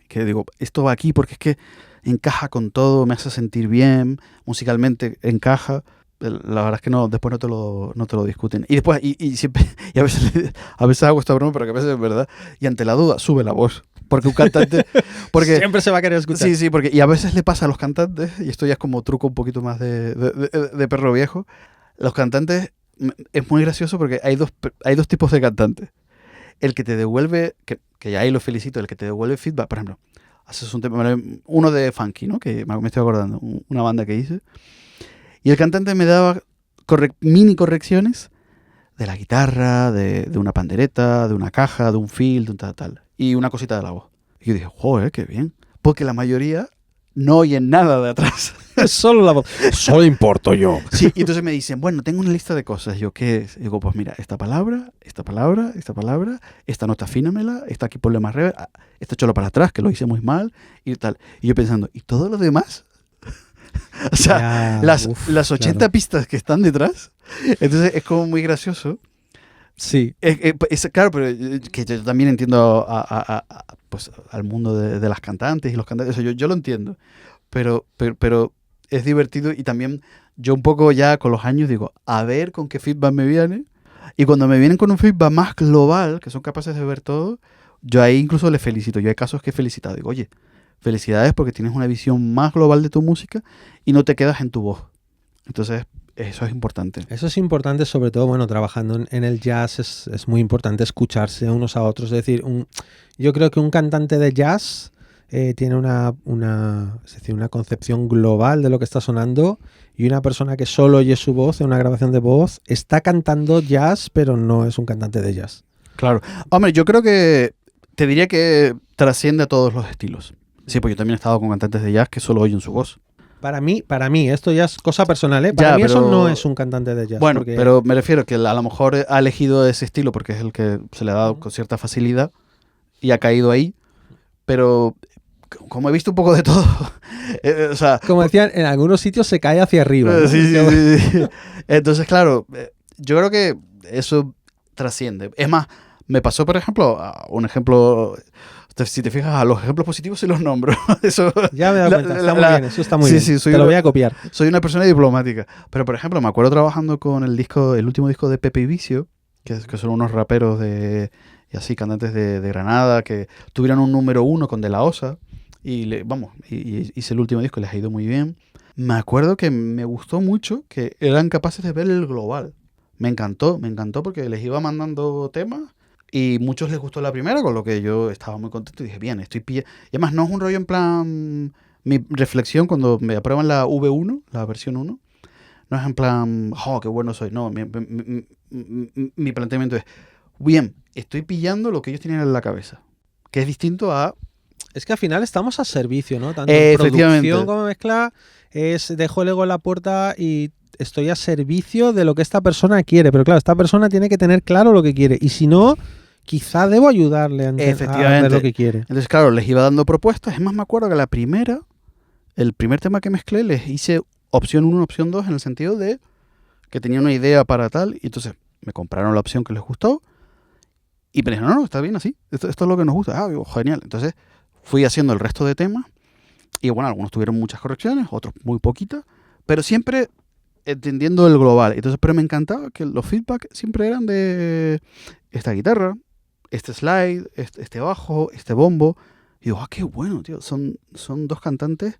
que digo, esto va aquí porque es que encaja con todo, me hace sentir bien, musicalmente encaja. La verdad es que después no te lo discuten. Y después, y siempre, y a veces hago esta broma, pero que a veces es verdad, y ante la duda sube la voz. Porque un cantante... siempre se va a querer escuchar. Sí, y a veces le pasa a los cantantes, y esto ya es como truco un poquito más de perro viejo, los cantantes, es muy gracioso porque hay dos tipos de cantantes. El que te devuelve, que ya ahí lo felicito, el que te devuelve feedback, por ejemplo, haces un tema, uno de Funky, ¿no? Que me estoy acordando, una banda que hice, y el cantante me daba mini correcciones de la guitarra, de una pandereta, de una caja, de un fill, de un tal, y una cosita de la voz. Y yo dije, joder, qué bien. Porque la mayoría no oyen nada de atrás. Solo la voz. Solo importo yo. Sí, y entonces me dicen, bueno, tengo una lista de cosas. Yo, ¿qué es? Y digo, pues mira, esta palabra, esta nota afínamela, esta aquí ponle más reverb, esta échalo para atrás, que lo hice muy mal, y tal. Y yo pensando, ¿y todo lo demás? O sea, las 80 pistas que están detrás. Entonces es como muy gracioso. Sí. Claro, pero que yo también entiendo pues, al mundo de las cantantes y los cantantes. O sea, yo lo entiendo. Pero es divertido y también yo un poco ya con los años digo, a ver con qué feedback me viene. Y cuando me vienen con un feedback más global, que son capaces de ver todo, yo ahí incluso les felicito. Yo hay casos que he felicitado. Digo, oye, felicidades porque tienes una visión más global de tu música y no te quedas en tu voz. Entonces, eso es importante. Eso es importante, sobre todo, bueno, trabajando en el jazz es muy importante escucharse unos a otros. Es decir, yo creo que un cantante de jazz tiene una concepción global de lo que está sonando, y una persona que solo oye su voz en una grabación de voz está cantando jazz, pero no es un cantante de jazz. Claro. Hombre, yo creo que te diría que trasciende a todos los estilos. Sí, porque yo también he estado con cantantes de jazz que solo oyen su voz. Para mí, esto ya es cosa personal, ¿eh? Para mí eso no es un cantante de jazz. Bueno, pero me refiero que a lo mejor ha elegido ese estilo porque es el que se le ha dado con cierta facilidad y ha caído ahí. Pero como he visto un poco de todo, o sea... Como decían, en algunos sitios se cae hacia arriba, ¿no? Sí. Entonces, claro, yo creo que eso trasciende. Es más, me pasó, por ejemplo, un ejemplo... Si te fijas, a los ejemplos positivos sí los nombro. Eso, ya me he dado cuenta, está muy bien, eso está muy bien. Te lo voy a copiar. Soy una persona diplomática. Pero, por ejemplo, me acuerdo trabajando con el último disco de Pepe y Vicio, que son unos raperos y así, cantantes de Granada, que tuvieron un número 1 con De La Osa, y hice el último disco y les ha ido muy bien. Me acuerdo que me gustó mucho que eran capaces de ver el global. Me encantó porque les iba mandando temas y muchos les gustó la primera, con lo que yo estaba muy contento y dije, bien, estoy pillando. Y además no es un rollo en plan... Mi reflexión cuando me aprueban la V1, la versión 1, no es en plan, oh, qué bueno soy. No, mi planteamiento es, bien, estoy pillando lo que ellos tienen en la cabeza, que es distinto a... Es que al final estamos a servicio, ¿no? Tanto en efectivamente. producción como mezcla, dejo el ego en la puerta y estoy a servicio de lo que esta persona quiere. Pero claro, esta persona tiene que tener claro lo que quiere. Y si no, quizá debo ayudarle a ver lo que quiere. Entonces, claro, les iba dando propuestas. Es más, me acuerdo que el primer tema que mezclé, les hice opción 1, opción 2, en el sentido de que tenía una idea para tal. Y entonces me compraron la opción que les gustó. Y me dijeron, no, está bien así. Esto es lo que nos gusta. Digo, genial. Entonces fui haciendo el resto de temas. Y bueno, algunos tuvieron muchas correcciones, otros muy poquitas. Pero siempre entendiendo el global. Entonces, pero me encantaba que los feedback siempre eran de esta guitarra, este slide, este bajo, este bombo. Y digo, qué bueno, tío. Son dos cantantes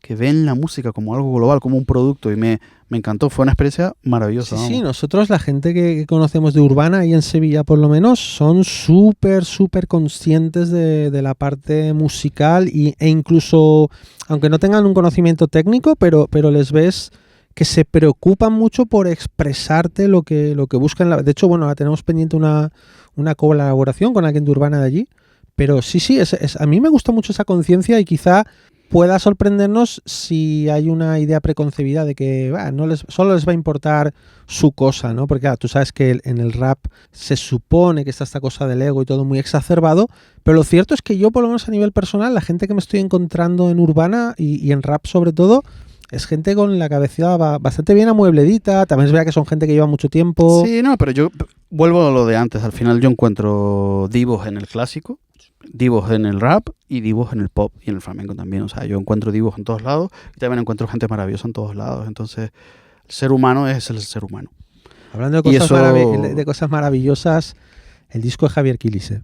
que ven la música como algo global, como un producto. Y me encantó. Fue una experiencia maravillosa. Sí, nosotros, la gente que conocemos de Urbana, y en Sevilla por lo menos, son súper conscientes de la parte musical e incluso, aunque no tengan un conocimiento técnico, pero les ves que se preocupan mucho por expresarte lo que buscan. De hecho, bueno, ahora tenemos pendiente una colaboración con alguien de Urbana de allí. Pero sí, a mí me gusta mucho esa conciencia y quizá pueda sorprendernos si hay una idea preconcebida de que solo les va a importar su cosa, ¿no? Porque claro, tú sabes que en el rap se supone que está esta cosa del ego y todo muy exacerbado, pero lo cierto es que yo, por lo menos a nivel personal, la gente que me estoy encontrando en Urbana y en rap sobre todo, es gente con la cabeza bastante bien amuebledita. También es verdad que son gente que lleva mucho tiempo. Sí, no, pero yo vuelvo a lo de antes. Al final yo encuentro divos en el clásico, divos en el rap y divos en el pop y en el flamenco también. O sea, yo encuentro divos en todos lados y también encuentro gente maravillosa en todos lados. Entonces, el ser humano es el ser humano. Hablando de cosas maravillosas, el disco de Javier Quilise.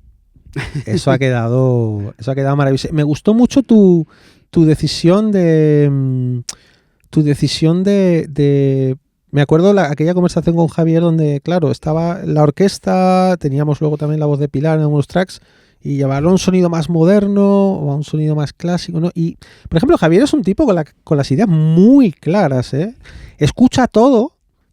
Eso ha quedado maravilloso. Me gustó mucho tu decisión de... Me acuerdo aquella conversación con Javier donde, claro, estaba la orquesta, teníamos luego también la voz de Pilar en algunos tracks, y llevarlo a un sonido más moderno o a un sonido más clásico, ¿no? Y, por ejemplo, Javier es un tipo con las ideas muy claras, ¿eh? Escucha todo,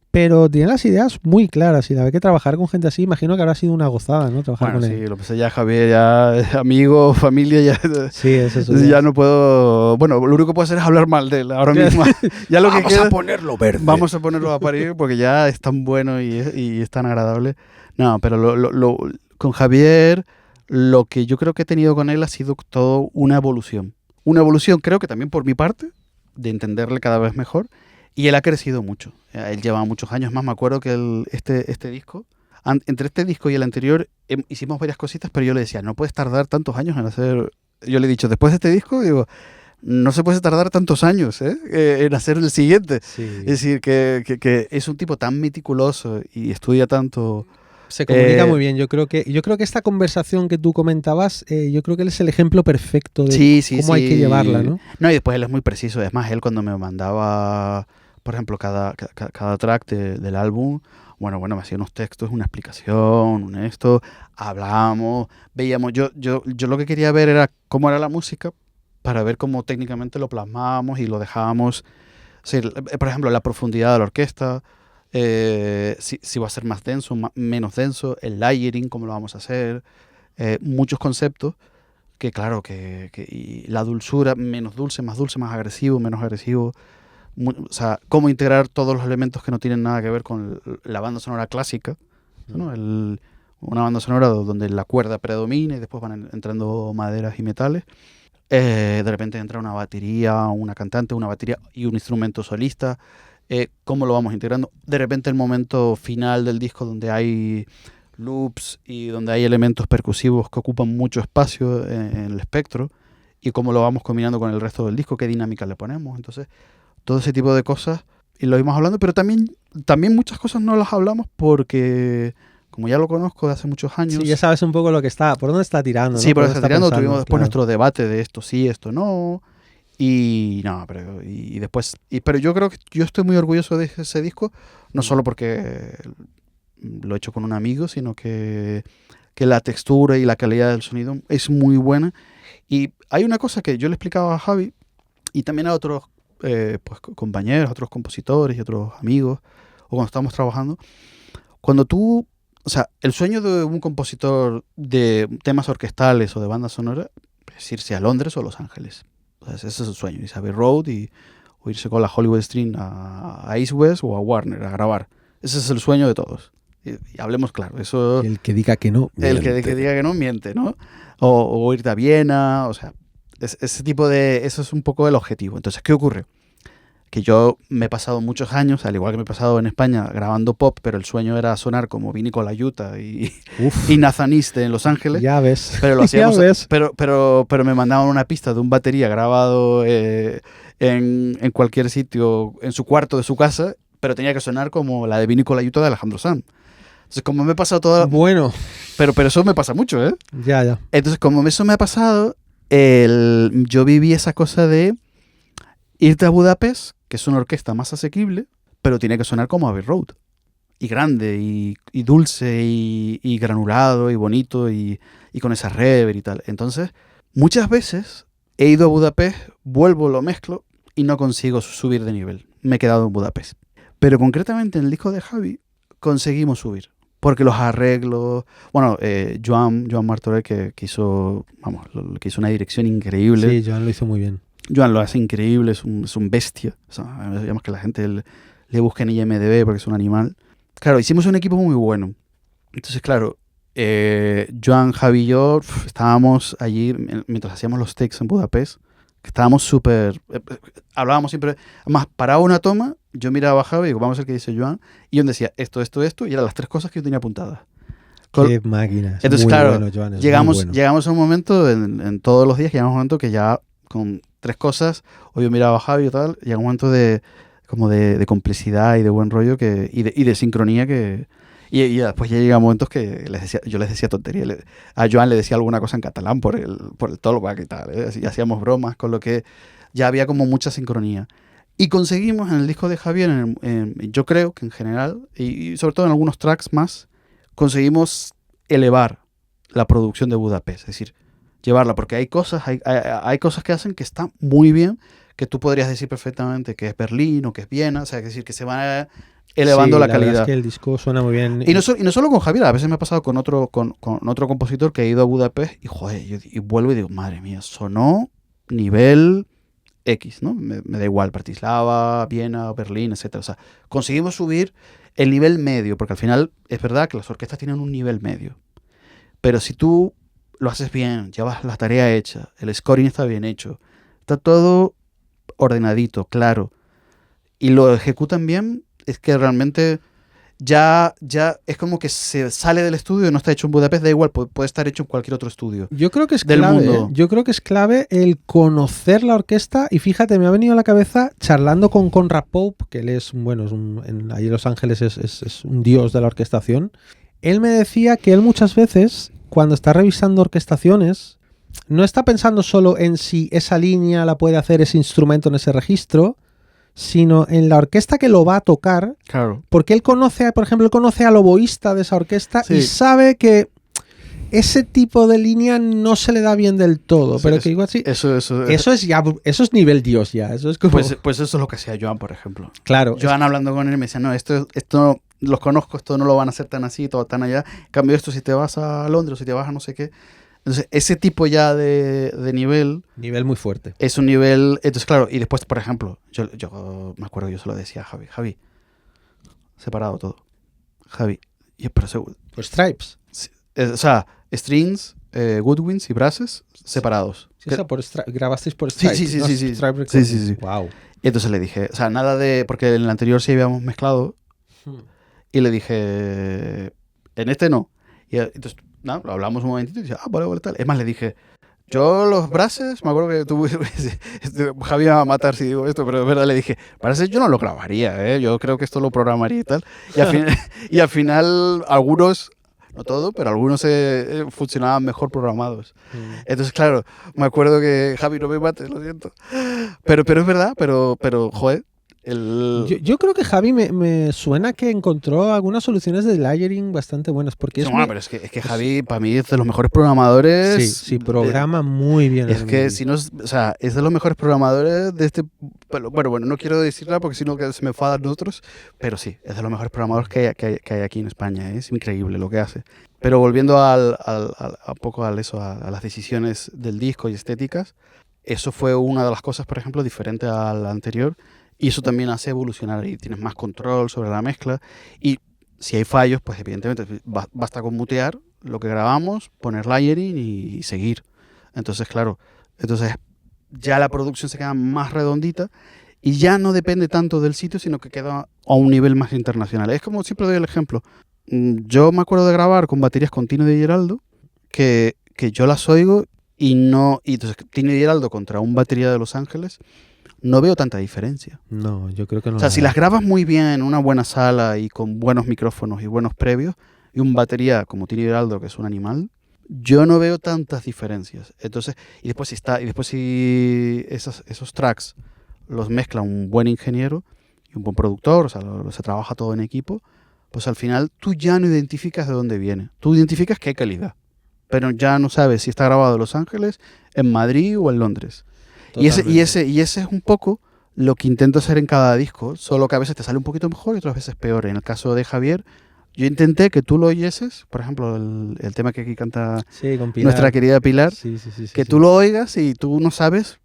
pero tiene las ideas muy claras, y la vez que trabajar con gente así, imagino que habrá sido una gozada, ¿no? Trabajar con él. Sí, lo que sé, ya Javier, ya amigo, familia, ya, sí, eso ya no puedo... Bueno, lo único que puedo hacer es hablar mal de él ahora mismo. Ya lo vamos que queda, a ponerlo verde. Vamos a ponerlo a parir porque ya es tan bueno y es tan agradable. No, pero con Javier, lo que yo creo que he tenido con él ha sido todo una evolución. Una evolución, creo que también por mi parte, de entenderle cada vez mejor. Y él ha crecido mucho. Él lleva muchos años más. Me acuerdo que este disco, entre este disco y el anterior, hicimos varias cositas, pero yo le decía, no puedes tardar tantos años en hacer... Yo le he dicho, después de este disco, digo, no se puede tardar tantos años en hacer el siguiente. Sí. Es decir, que es un tipo tan meticuloso y estudia tanto... Se comunica muy bien. Yo creo que esta conversación que tú comentabas, yo creo que él es el ejemplo perfecto de cómo hay que llevarla, ¿no? No, y después él es muy preciso. Es más, él cuando me mandaba, por ejemplo, cada track del álbum, bueno, me hacía unos textos, una explicación, hablábamos, veíamos. Yo lo que quería ver era cómo era la música para ver cómo técnicamente lo plasmábamos y lo dejábamos. O sea, por ejemplo, la profundidad de la orquesta. Si va a ser más denso, menos denso, el layering, cómo lo vamos a hacer, muchos conceptos que claro, y la dulzura, menos dulce, más agresivo, menos agresivo, o sea, cómo integrar todos los elementos que no tienen nada que ver con la banda sonora clásica, ¿no? Una banda sonora donde la cuerda predomina y después van entrando maderas y metales. De repente entra una batería, una cantante, una batería y un instrumento solista. Cómo lo vamos integrando. De repente el momento final del disco donde hay loops y donde hay elementos percusivos que ocupan mucho espacio en el espectro y cómo lo vamos combinando con el resto del disco, qué dinámica le ponemos. Entonces, todo ese tipo de cosas y lo íbamos hablando, pero también muchas cosas no las hablamos porque como ya lo conozco de hace muchos años... Sí, ya sabes un poco lo que está, por dónde está tirando, ¿no? Sí, por dónde está tirando. pensando, Tuvimos después claro. nuestro debate de esto sí, esto no. Y no, pero y después... pero yo creo que yo estoy muy orgulloso de ese disco, no solo porque lo he hecho con un amigo, sino que la textura y la calidad del sonido es muy buena. Y hay una cosa que yo le explicaba a Javi y también a otros pues, compañeros, otros compositores y otros amigos, o cuando estamos trabajando, cuando tú, o sea, el sueño de un compositor de temas orquestales o de banda sonora es irse a Londres o Los Ángeles. O sea, ese es el sueño, irse a Abbey Road o irse con la Hollywood Stream a East West o a Warner a grabar. Ese es el sueño de todos. Y hablemos claro, eso... El que diga que no, el que diga que no, miente, ¿no? O irte a Viena, o sea, ese tipo de... Eso es un poco el objetivo. Entonces, ¿qué ocurre? Que yo me he pasado muchos años, al igual que me he pasado en España, grabando pop, pero el sueño era sonar como Vinny Colaiuta y Nathan East en Los Ángeles. Ya ves. Pero lo hacíamos, Ya ves. pero me mandaban una pista de un batería grabado en cualquier sitio, en su cuarto de su casa, pero tenía que sonar como la de Vinny Colaiuta de Alejandro Sanz. Entonces, como me he pasado todo... Bueno. Pero eso me pasa mucho, ¿eh? Ya. Entonces, como eso me ha pasado, yo viví esa cosa de irte a Budapest, que es una orquesta más asequible, pero tiene que sonar como Abbey Road. Y grande, y dulce, y granulado, y bonito, y con esa reverb y tal. Entonces, muchas veces he ido a Budapest, vuelvo, lo mezclo, y no consigo subir de nivel. Me he quedado en Budapest. Pero concretamente en el disco de Javi, conseguimos subir. Porque los arreglos... Bueno, Joan Martorell, que hizo una dirección increíble. Sí, Joan lo hizo muy bien. Joan lo hace increíble, es un bestia. O sea, digamos que la gente le busca en IMDb porque es un animal. Claro, hicimos un equipo muy bueno. Entonces, claro, Joan, Javi y yo estábamos allí mientras hacíamos los takes en Budapest. Que estábamos súper... hablábamos siempre... Además, paraba una toma, yo miraba a Javi y digo, vamos a ver qué dice Joan. Y yo decía esto, y eran las 3 cosas que yo tenía apuntadas. Qué máquina. Entonces, muy claro, bueno, Joan, llegamos a un momento, en todos los días, llegamos a un momento que ya con 3 cosas, o yo miraba a Javi y tal, llega un momento de complicidad y de buen rollo y de sincronía que... Y después ya llega momentos que yo les decía tontería. A Joan le decía alguna cosa en catalán por el talkback y tal. Y hacíamos bromas, con lo que ya había como mucha sincronía. Y conseguimos en el disco de Javier, yo creo que en general, y sobre todo en algunos tracks más, conseguimos elevar la producción de Budapest. Es decir, llevarla, porque hay cosas que hacen que están muy bien, que tú podrías decir perfectamente que es Berlín o que es Viena, o sea, es decir, que se van elevando la calidad. Es que el disco suena muy bien. Y no solo con Javier, a veces me ha pasado con otro compositor que ha ido a Budapest y joder, y vuelvo y digo, madre mía, sonó nivel X, ¿no? Me da igual, Bratislava, Viena, Berlín, etcétera. O sea, conseguimos subir el nivel medio, porque al final es verdad que las orquestas tienen un nivel medio. Pero si tú lo haces bien, llevas la tarea hecha, el scoring está bien hecho, está todo ordenadito, claro, y lo ejecutan bien, es que realmente ya es como que se sale del estudio, no está hecho en Budapest, da igual, puede estar hecho en cualquier otro estudio. Yo creo que es del clave, mundo. Yo creo que es clave el conocer la orquesta, y fíjate, me ha venido a la cabeza charlando con Conrad Pope, que él es, bueno, ahí en Los Ángeles es un dios de la orquestación. Él me decía que él muchas veces, cuando está revisando orquestaciones, no está pensando solo en si esa línea la puede hacer ese instrumento en ese registro, sino en la orquesta que lo va a tocar, Claro. porque él conoce, por ejemplo, al oboísta de esa orquesta, Sí. y sabe que ese tipo de línea no se le da bien del todo, pero que igual sí. Eso es nivel Dios ya, eso es como... Pues eso es lo que hacía Joan, por ejemplo. Claro. Joan hablando con él me decía, no, esto los conozco, esto no lo van a hacer tan así, todo tan allá. En cambio esto, si te vas a Londres o si te vas a no sé qué. Entonces, ese tipo ya de nivel... Nivel muy fuerte. Es un nivel... Entonces, claro, y después, por ejemplo, yo me acuerdo, yo se lo decía a Javi, separado todo. Javi, Pues Stripes. o sea, strings, woodwinds y brasses separados. Sí, grabasteis por Stripes. Sí. ¿no? Sí. Stripe Recording. Sí. Wow. Y entonces le dije, o sea, nada de... Porque en el anterior sí habíamos mezclado. Y le dije, en este no. Y entonces, no, lo hablamos un momentito y dice, vale, tal. Es más, le dije, yo los brasses, me acuerdo que tú, Javi me va a matar si digo esto, pero es verdad, le dije, brasses yo no lo grabaría, yo creo que esto lo programaría y tal. Y al final algunos no todo, pero algunos funcionaban mejor programados. Mm. Entonces, claro, me acuerdo que Javi, no me mates, lo siento. Pero es verdad, pero joder, Yo creo que Javi me suena que encontró algunas soluciones de layering bastante buenas, porque Sí, bueno, pero es que Javi, para mí, es de los mejores programadores. Sí, programa muy bien. Es que si no, o sea, es de los mejores programadores de este. Bueno, no quiero decirla porque si no que se me enfadan otros, pero sí, es de los mejores programadores que hay aquí en España. Es increíble lo que hace. Pero volviendo a poco a las decisiones del disco y estéticas, eso fue una de las cosas, por ejemplo, diferente a la anterior. Y eso también hace evolucionar y tienes más control sobre la mezcla. Y si hay fallos, pues evidentemente basta con mutear lo que grabamos, poner layering y seguir. Entonces, claro, ya la producción se queda más redondita y ya no depende tanto del sitio, sino que queda a un nivel más internacional. Es como siempre doy el ejemplo. Yo me acuerdo de grabar con baterías con Tino de Geraldo, que yo las oigo y entonces Tino de Geraldo contra un batería de Los Ángeles, no veo tanta diferencia. No, yo creo que no. O sea, si las grabas muy bien en una buena sala y con buenos micrófonos y buenos previos, y un batería como Tino Geraldo, que es un animal, yo no veo tantas diferencias. Entonces, y después si esos tracks los mezcla un buen ingeniero y un buen productor, o sea, se trabaja todo en equipo, pues al final tú ya no identificas de dónde viene. Tú identificas que hay calidad, pero ya no sabes si está grabado en Los Ángeles, en Madrid o en Londres. Y ese es un poco lo que intento hacer en cada disco, solo que a veces te sale un poquito mejor y otras veces peor. En el caso de Javier, yo intenté que tú lo oyeses, por ejemplo, el tema que aquí canta nuestra querida Pilar, que tú lo oigas y tú no sabes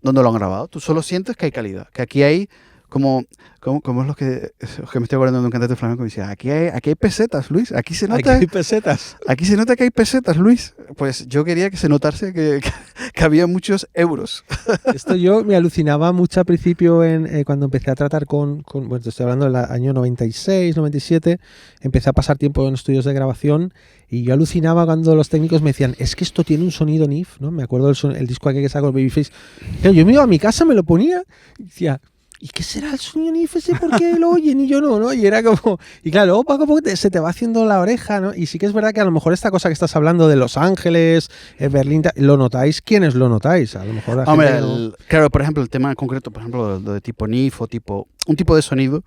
dónde lo han grabado. Tú solo sientes que hay calidad, que aquí hay como es lo que me estoy acordando de un cantante flamenco que decía, aquí hay pesetas, Luis, aquí se nota. Aquí hay pesetas. Aquí se nota que hay pesetas, Luis. Pues yo quería que se notase que había muchos euros. Esto yo me alucinaba mucho al principio cuando empecé a tratar bueno, te estoy hablando del año 96, 97, empecé a pasar tiempo en estudios de grabación y yo alucinaba cuando los técnicos me decían, es que esto tiene un sonido NIF, ¿no? Me acuerdo el disco aquel que sacó el Babyface. Pero yo me iba a mi casa, me lo ponía y decía, ¿y qué será el sonido NIF ese? ¿Por qué lo oyen y yo no? Y era como... Y claro, luego poco a poco se te va haciendo la oreja, ¿no? Y sí que es verdad que a lo mejor esta cosa que estás hablando de Los Ángeles, Berlín, ¿lo notáis? ¿Quiénes lo notáis? A lo mejor la gente claro, por ejemplo, el tema en concreto, por ejemplo, lo de tipo NIF o un tipo de sonido,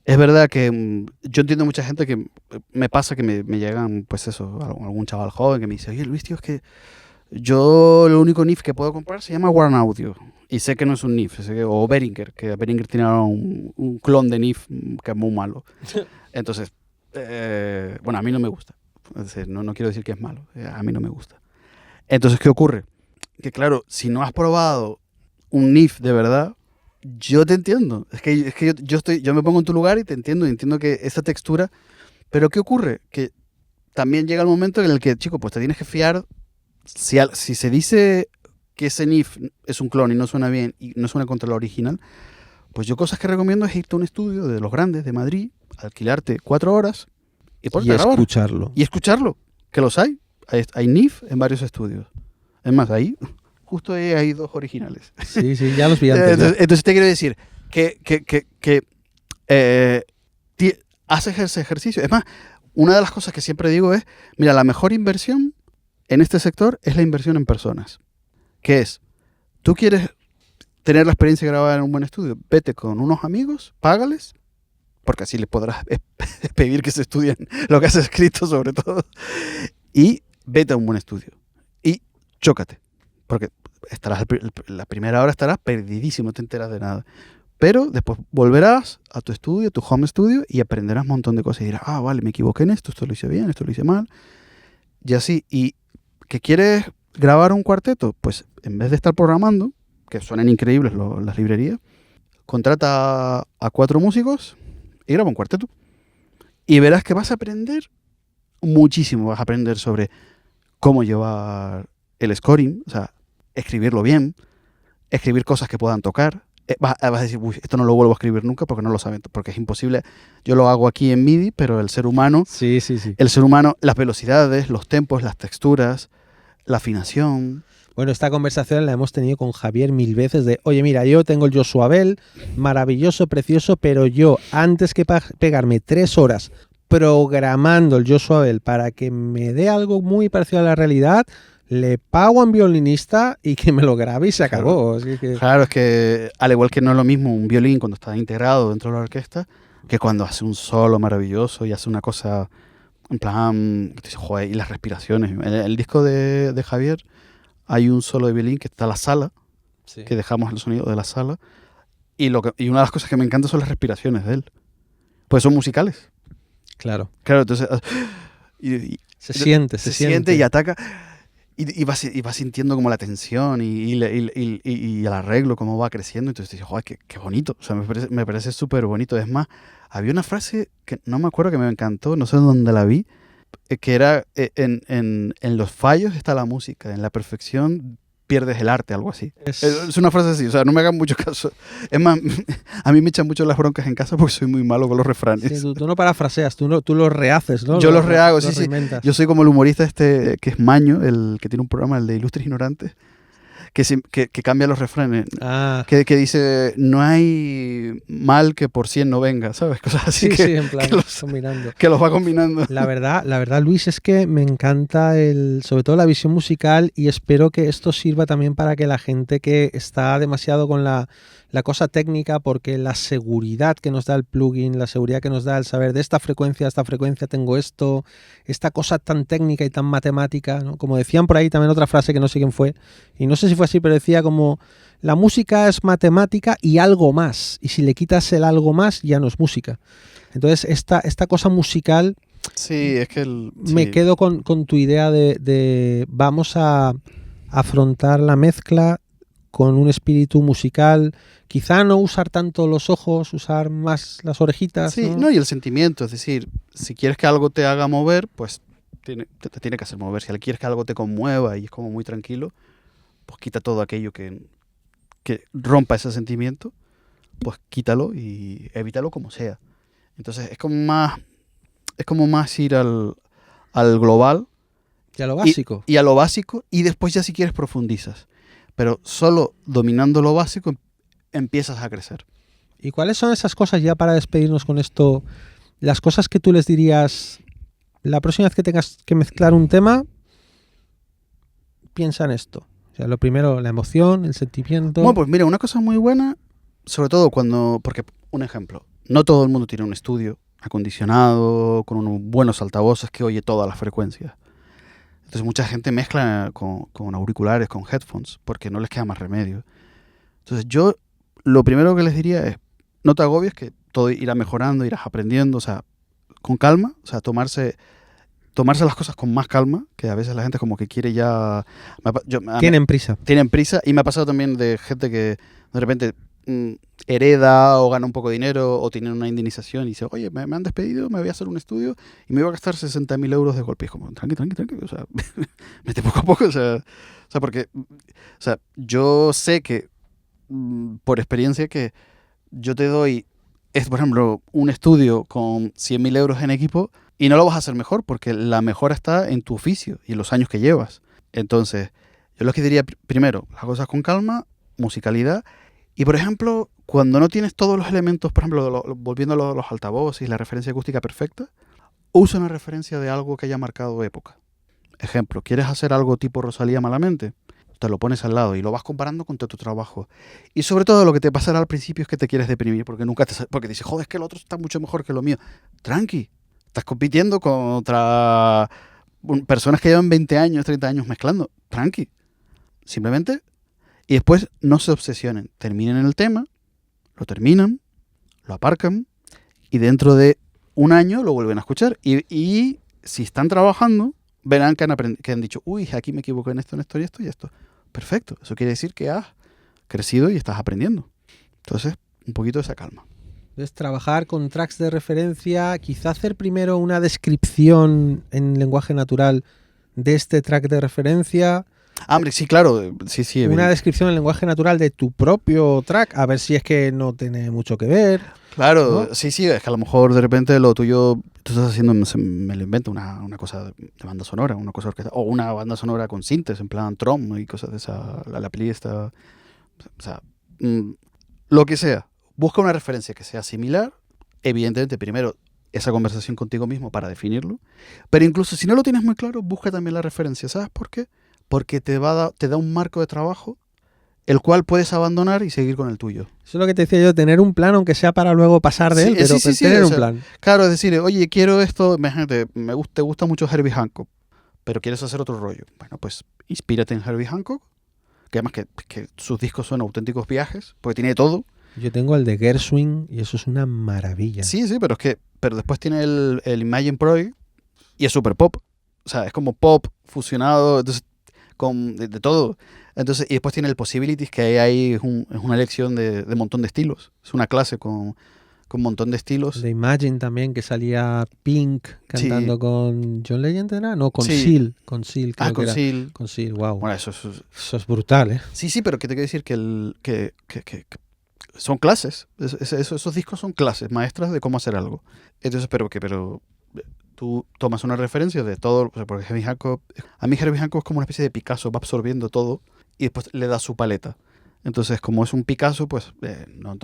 es verdad que yo entiendo mucha gente que me pasa que me llegan, pues eso, algún chaval joven que me dice, oye, Luis, tío, es que yo el único NIF que puedo comprar se llama Warn Audio. Y sé que no es un NIF, o Behringer, que Behringer tiene un clon de NIF que es muy malo. Entonces, bueno, a mí no me gusta. Es decir, no quiero decir que es malo, a mí no me gusta. Entonces, ¿qué ocurre? Que claro, si no has probado un NIF de verdad, yo te entiendo. Es que yo me pongo en tu lugar y te entiendo, y entiendo que esa textura... Pero ¿qué ocurre? Que también llega el momento en el que, chico, pues te tienes que fiar. Si se dice que ese NIF es un clon y no suena bien y no suena contra la original, pues yo cosas que recomiendo es irte a un estudio de los grandes de Madrid, alquilarte 4 horas y escucharlo. Y escucharlo, que los hay. Hay NIF en varios estudios. Es más, ahí justo hay 2 originales. Sí, ya los vi antes. Entonces te quiero decir que haces ese ejercicio. Es más, una de las cosas que siempre digo es, mira, la mejor inversión en este sector es la inversión en personas. ¿Qué es? Tú quieres tener la experiencia de grabar en un buen estudio, vete con unos amigos, págales, porque así les podrás pedir que se estudien lo que has escrito sobre todo, y vete a un buen estudio y chócate, porque la primera hora estarás perdidísimo, no te enteras de nada, pero después volverás a tu estudio, tu home studio, y aprenderás un montón de cosas y dirás, vale, me equivoqué en esto lo hice bien, esto lo hice mal, y así. Y que quieres grabar un cuarteto, pues en vez de estar programando, que suenan increíbles las librerías, contrata a 4 músicos y graba un cuarteto. Y verás que vas a aprender muchísimo. Vas a aprender sobre cómo llevar el scoring, o sea, escribirlo bien, escribir cosas que puedan tocar. Vas a decir, uy, esto no lo vuelvo a escribir nunca porque no lo saben, porque es imposible. Yo lo hago aquí en MIDI, pero el ser humano, el ser humano, las velocidades, los tempos, las texturas, la afinación. Bueno, esta conversación la hemos tenido con Javier 1000 veces de, oye, mira, yo tengo el Joshua Bell, maravilloso, precioso, pero yo, antes que pegarme 3 horas programando el Joshua Bell para que me dé algo muy parecido a la realidad, le pago a un violinista y que me lo grabe y se acabó. Así que... Claro, es que al igual que no es lo mismo un violín cuando está integrado dentro de la orquesta que cuando hace un solo maravilloso y hace una cosa en plan, que te dices, joder, y las respiraciones. En el disco de Javier hay un solo de violín que está la sala, Sí. que dejamos el sonido de la sala, y una de las cosas que me encanta son las respiraciones de él. Pues son musicales. Claro. Claro, entonces... Se siente y ataca. Y va sintiendo como la tensión y el arreglo, cómo va creciendo. Entonces dices, joder, qué bonito. O sea, me parece súper bonito. Es más, había una frase que no me acuerdo, que me encantó, no sé dónde la vi, que era, en los fallos está la música, en la perfección pierdes el arte, algo así. Es una frase así, o sea, no me hagan mucho caso. Es más, a mí me echan mucho las broncas en casa porque soy muy malo con los refranes. Sí, tú no parafraseas, tú los rehaces, ¿no? Yo los rehago, sí. reinventas. Yo soy como el humorista que es Maño, el que tiene un programa, el de Ilustres Ignorantes, que cambia los refranes. Que dice, no hay mal que por 100 no venga, ¿sabes? Cosas así. Sí, en plan, combinando. Que los va combinando. La verdad, Luis, es que me encanta sobre todo la visión musical, y espero que esto sirva también para que la gente que está demasiado con la cosa técnica, porque la seguridad que nos da el plugin, la seguridad que nos da el saber de esta frecuencia a esta frecuencia tengo esto, esta cosa tan técnica y tan matemática, ¿no? Como decían por ahí también, otra frase que no sé quién fue, y no sé si fue así, pero decía como, la música es matemática y algo más, y si le quitas el algo más ya no es música. Entonces esta cosa musical, sí, es que me quedo con tu idea de vamos a afrontar la mezcla con un espíritu musical, quizá no usar tanto los ojos, usar más las orejitas. Sí, ¿no? Y el sentimiento, es decir, si quieres que algo te haga mover, pues te tiene que hacer mover. Si quieres que algo te conmueva y es como muy tranquilo, pues quita todo aquello que rompa ese sentimiento, pues quítalo y evítalo como sea. Entonces es como más ir al global. Y a lo básico. Y a lo básico, y después ya si quieres profundizas. Pero solo dominando lo básico empiezas a crecer. ¿Y cuáles son esas cosas, ya para despedirnos con esto, las cosas que tú les dirías la próxima vez que tengas que mezclar un tema? Piensa en esto. O sea, lo primero, la emoción, el sentimiento. Bueno, pues mira, una cosa muy buena, sobre todo porque, un ejemplo, no todo el mundo tiene un estudio acondicionado, con unos buenos altavoces que oye todas las frecuencias. Entonces mucha gente mezcla con auriculares, con headphones, porque no les queda más remedio. Entonces yo lo primero que les diría es, no te agobies, que todo irá mejorando, irás aprendiendo, o sea, con calma, o sea, tomarse las cosas con más calma, que a veces la gente como que quiere ya... Tienen prisa. Tienen prisa, y me ha pasado también de gente que de repente hereda o gana un poco de dinero o tiene una indemnización y dice, oye, me han despedido, me voy a hacer un estudio y me voy a gastar 60.000 euros de golpe. Y es como, tranqui, o sea, mete poco a poco, o sea, porque, o sea, yo sé que, por experiencia, que yo te doy, por ejemplo, un estudio con 100.000 euros en equipo y no lo vas a hacer mejor, porque la mejora está en tu oficio y en los años que llevas. Entonces, yo lo que diría primero, las cosas con calma, musicalidad. Y, por ejemplo, cuando no tienes todos los elementos, por ejemplo, volviendo a los altavoces y la referencia acústica perfecta, usa una referencia de algo que haya marcado época. Ejemplo, ¿quieres hacer algo tipo Rosalía Malamente? Te lo pones al lado y lo vas comparando con tu trabajo. Y sobre todo lo que te pasará al principio es que te quieres deprimir porque dices, joder, es que el otro está mucho mejor que lo mío. Tranqui, estás compitiendo contra personas que llevan 20 años, 30 años mezclando. Tranqui. Simplemente... Y después no se obsesionen, terminen el tema, lo terminan, lo aparcan y dentro de un año lo vuelven a escuchar. Y si están trabajando, verán que han dicho, uy, aquí me equivoqué en esto y esto. Perfecto, eso quiere decir que has crecido y estás aprendiendo. Entonces, un poquito de esa calma. Entonces, trabajar con tracks de referencia, quizá hacer primero una descripción en lenguaje natural de este track de referencia. Hombre, sí, claro, sí. Una descripción en lenguaje natural de tu propio track, a ver si es que no tiene mucho que ver. Claro, ¿no? sí, es que a lo mejor de repente lo tuyo, tú estás haciendo, me lo invento, una cosa de banda sonora, una cosa orquestal, o una banda sonora con sintes, en plan trom y cosas de esa, la peli esta, o sea, lo que sea. Busca una referencia que sea similar, evidentemente primero esa conversación contigo mismo para definirlo. Pero incluso si no lo tienes muy claro, busca también la referencia. ¿Sabes por qué? Porque te da un marco de trabajo el cual puedes abandonar y seguir con el tuyo. Eso es lo que te decía yo, tener un plan, aunque sea para luego pasar de él, pero tener un plan. Claro, es decir, oye, quiero esto, imagínate, te gusta mucho Herbie Hancock, pero quieres hacer otro rollo. Bueno, pues inspírate en Herbie Hancock, que además que sus discos son auténticos viajes, porque tiene todo. Yo tengo el de Gershwin y eso es una maravilla. Sí, pero después tiene el Imagine Project y es super pop. O sea, es como pop fusionado, entonces, de todo. Entonces, y después tiene el Possibilities, que ahí es una elección de montón de estilos. Es una clase con un montón de estilos. De Imagine también, que salía Pink cantando con John Legend, ¿era? No, con Seal. Con Seal, creo que era. Seal. Con Seal, wow. Bueno, eso es brutal, ¿eh? Sí, pero ¿qué te quiero decir? Que son clases. Esos discos son clases maestras de cómo hacer algo. Entonces, pero tú tomas una referencia de todo, porque Herbie Hancock, a mí Herbie Hancock es como una especie de Picasso, va absorbiendo todo y después le da su paleta. Entonces, como es un Picasso, pues no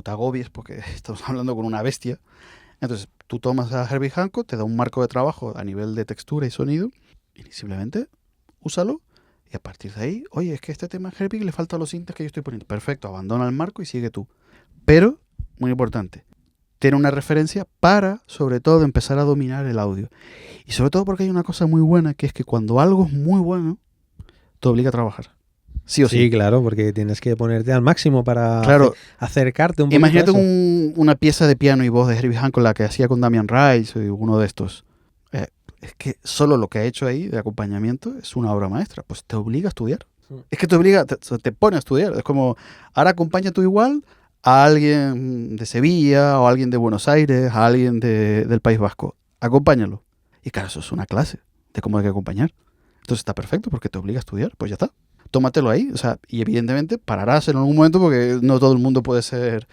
te agobies porque estamos hablando con una bestia. Entonces, tú tomas a Herbie Hancock, te da un marco de trabajo a nivel de textura y sonido y simplemente úsalo. Y a partir de ahí, oye, es que este tema a Herbie le faltan los sintes que yo estoy poniendo. Perfecto, abandona el marco y sigue tú. Pero, muy importante, tiene una referencia para, sobre todo, empezar a dominar el audio. Y sobre todo porque hay una cosa muy buena, que es que cuando algo es muy bueno, te obliga a trabajar. Sí o sí. Sí, claro, porque tienes que ponerte al máximo para acercarte un poco. Imagínate una pieza de piano y voz de Herbie Hancock, la que hacía con Damien Rice, o uno de estos. Es que solo lo que ha hecho ahí de acompañamiento es una obra maestra. Pues te obliga a estudiar. Es que te pone a estudiar. Es como, ahora acompaña tú igual a alguien de Sevilla, o a alguien de Buenos Aires, a alguien del País Vasco. Acompáñalo. Y claro, eso es una clase de cómo hay que acompañar. Entonces está perfecto porque te obliga a estudiar. Pues ya está. Tómatelo ahí. O sea, y evidentemente pararás en algún momento porque no todo el mundo puede ser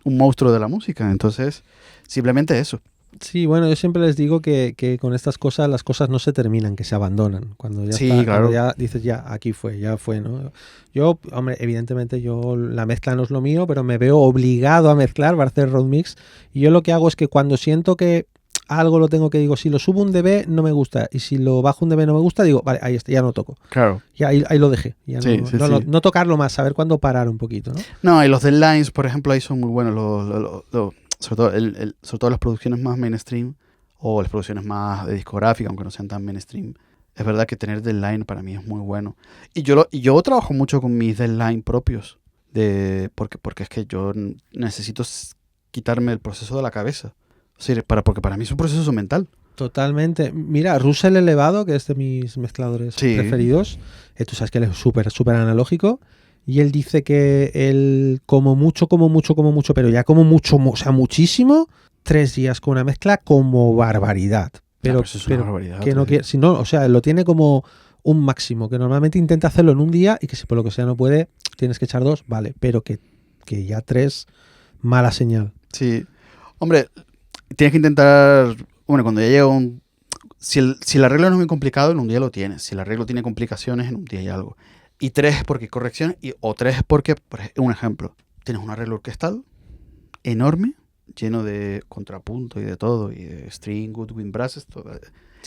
un monstruo de la música. Entonces, simplemente eso. Sí, bueno, yo siempre les digo que con estas cosas las cosas no se terminan, que se abandonan. Cuando ya claro. Cuando ya dices, aquí fue, ya fue, ¿no? Yo, hombre, evidentemente la mezcla no es lo mío, pero me veo obligado a mezclar, para hacer road mix. Y yo lo que hago es que cuando siento que algo lo tengo que digo, si lo subo un dB no me gusta, y si lo bajo un dB no me gusta, digo, vale, ahí está, ya no toco. Claro. Y ahí lo dejé. Ya no tocarlo más, saber cuándo parar un poquito, ¿no? No, y los deadlines, por ejemplo, ahí son muy buenos. Sobre todo las producciones más mainstream o las producciones más de discográfica, aunque no sean tan mainstream, es verdad que tener deadline para mí es muy bueno. Y yo trabajo mucho con mis deadline propios, porque es que yo necesito quitarme el proceso de la cabeza. O sea, porque para mí es un proceso mental. Totalmente. Mira, Russell Elevado, que es de mis mezcladores preferidos, tú sabes que él es súper analógico. Y él dice que él como mucho, pero ya como mucho, o sea, muchísimo, 3 días con una mezcla como barbaridad. Pero eso es una barbaridad. Que no quiere, si no, o sea, lo tiene como un máximo, que normalmente intenta hacerlo en un día y que si por lo que sea no puede, tienes que echar 2, vale, pero que ya 3, mala señal. Sí. Hombre, tienes que intentar, bueno, cuando ya llega si el arreglo no es muy complicado, en un día lo tienes. Si el arreglo tiene complicaciones, en un día hay algo. Y 3 es porque hay correcciones, o 3 es porque, un ejemplo, tienes un arreglo orquestal enorme, lleno de contrapunto y de todo, y de string, woodwind, brasses, todo.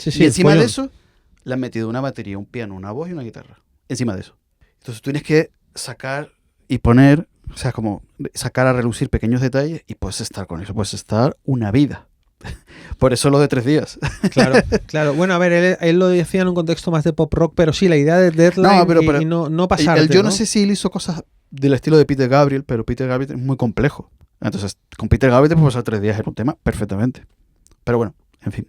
Y encima de eso, le han metido una batería, un piano, una voz y una guitarra. Encima de eso. Entonces tú tienes que sacar y poner, o sea, como sacar a relucir pequeños detalles y puedes estar con eso, puedes estar una vida. Por eso lo de 3 días. Claro. Bueno, a ver, él lo decía en un contexto más de pop rock, pero sí, la idea de deadline y no pasarte. Yo no sé si él hizo cosas del estilo de Peter Gabriel, pero Peter Gabriel es muy complejo. Entonces, con Peter Gabriel te puedes pasar 3 días en un tema perfectamente. Pero bueno, en fin.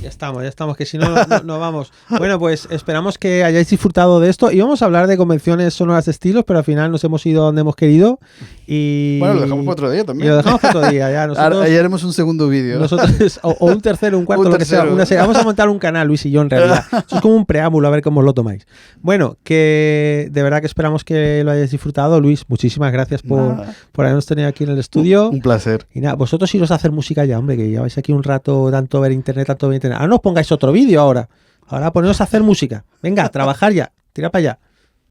Ya estamos, que si no vamos. Bueno, pues esperamos que hayáis disfrutado de esto. Y vamos a hablar de convenciones sonoras de estilos, pero al final nos hemos ido donde hemos querido. Y bueno, lo dejamos para otro día también. Y lo dejamos para otro día, ya. Ahí haremos un segundo vídeo. O un tercero, un cuarto, lo que sea. Vamos a montar un canal, Luis y yo, en realidad. Eso es como un preámbulo, a ver cómo os lo tomáis. Bueno, que de verdad que esperamos que lo hayáis disfrutado. Luis, muchísimas gracias por habernos tenido aquí en el estudio. Un placer. Y nada, vosotros iros a hacer música ya, hombre, que lleváis aquí un rato tanto ver internet. Ahora no os pongáis otro vídeo ahora. Ahora poneros a hacer música. Venga, a trabajar ya. Tira para allá.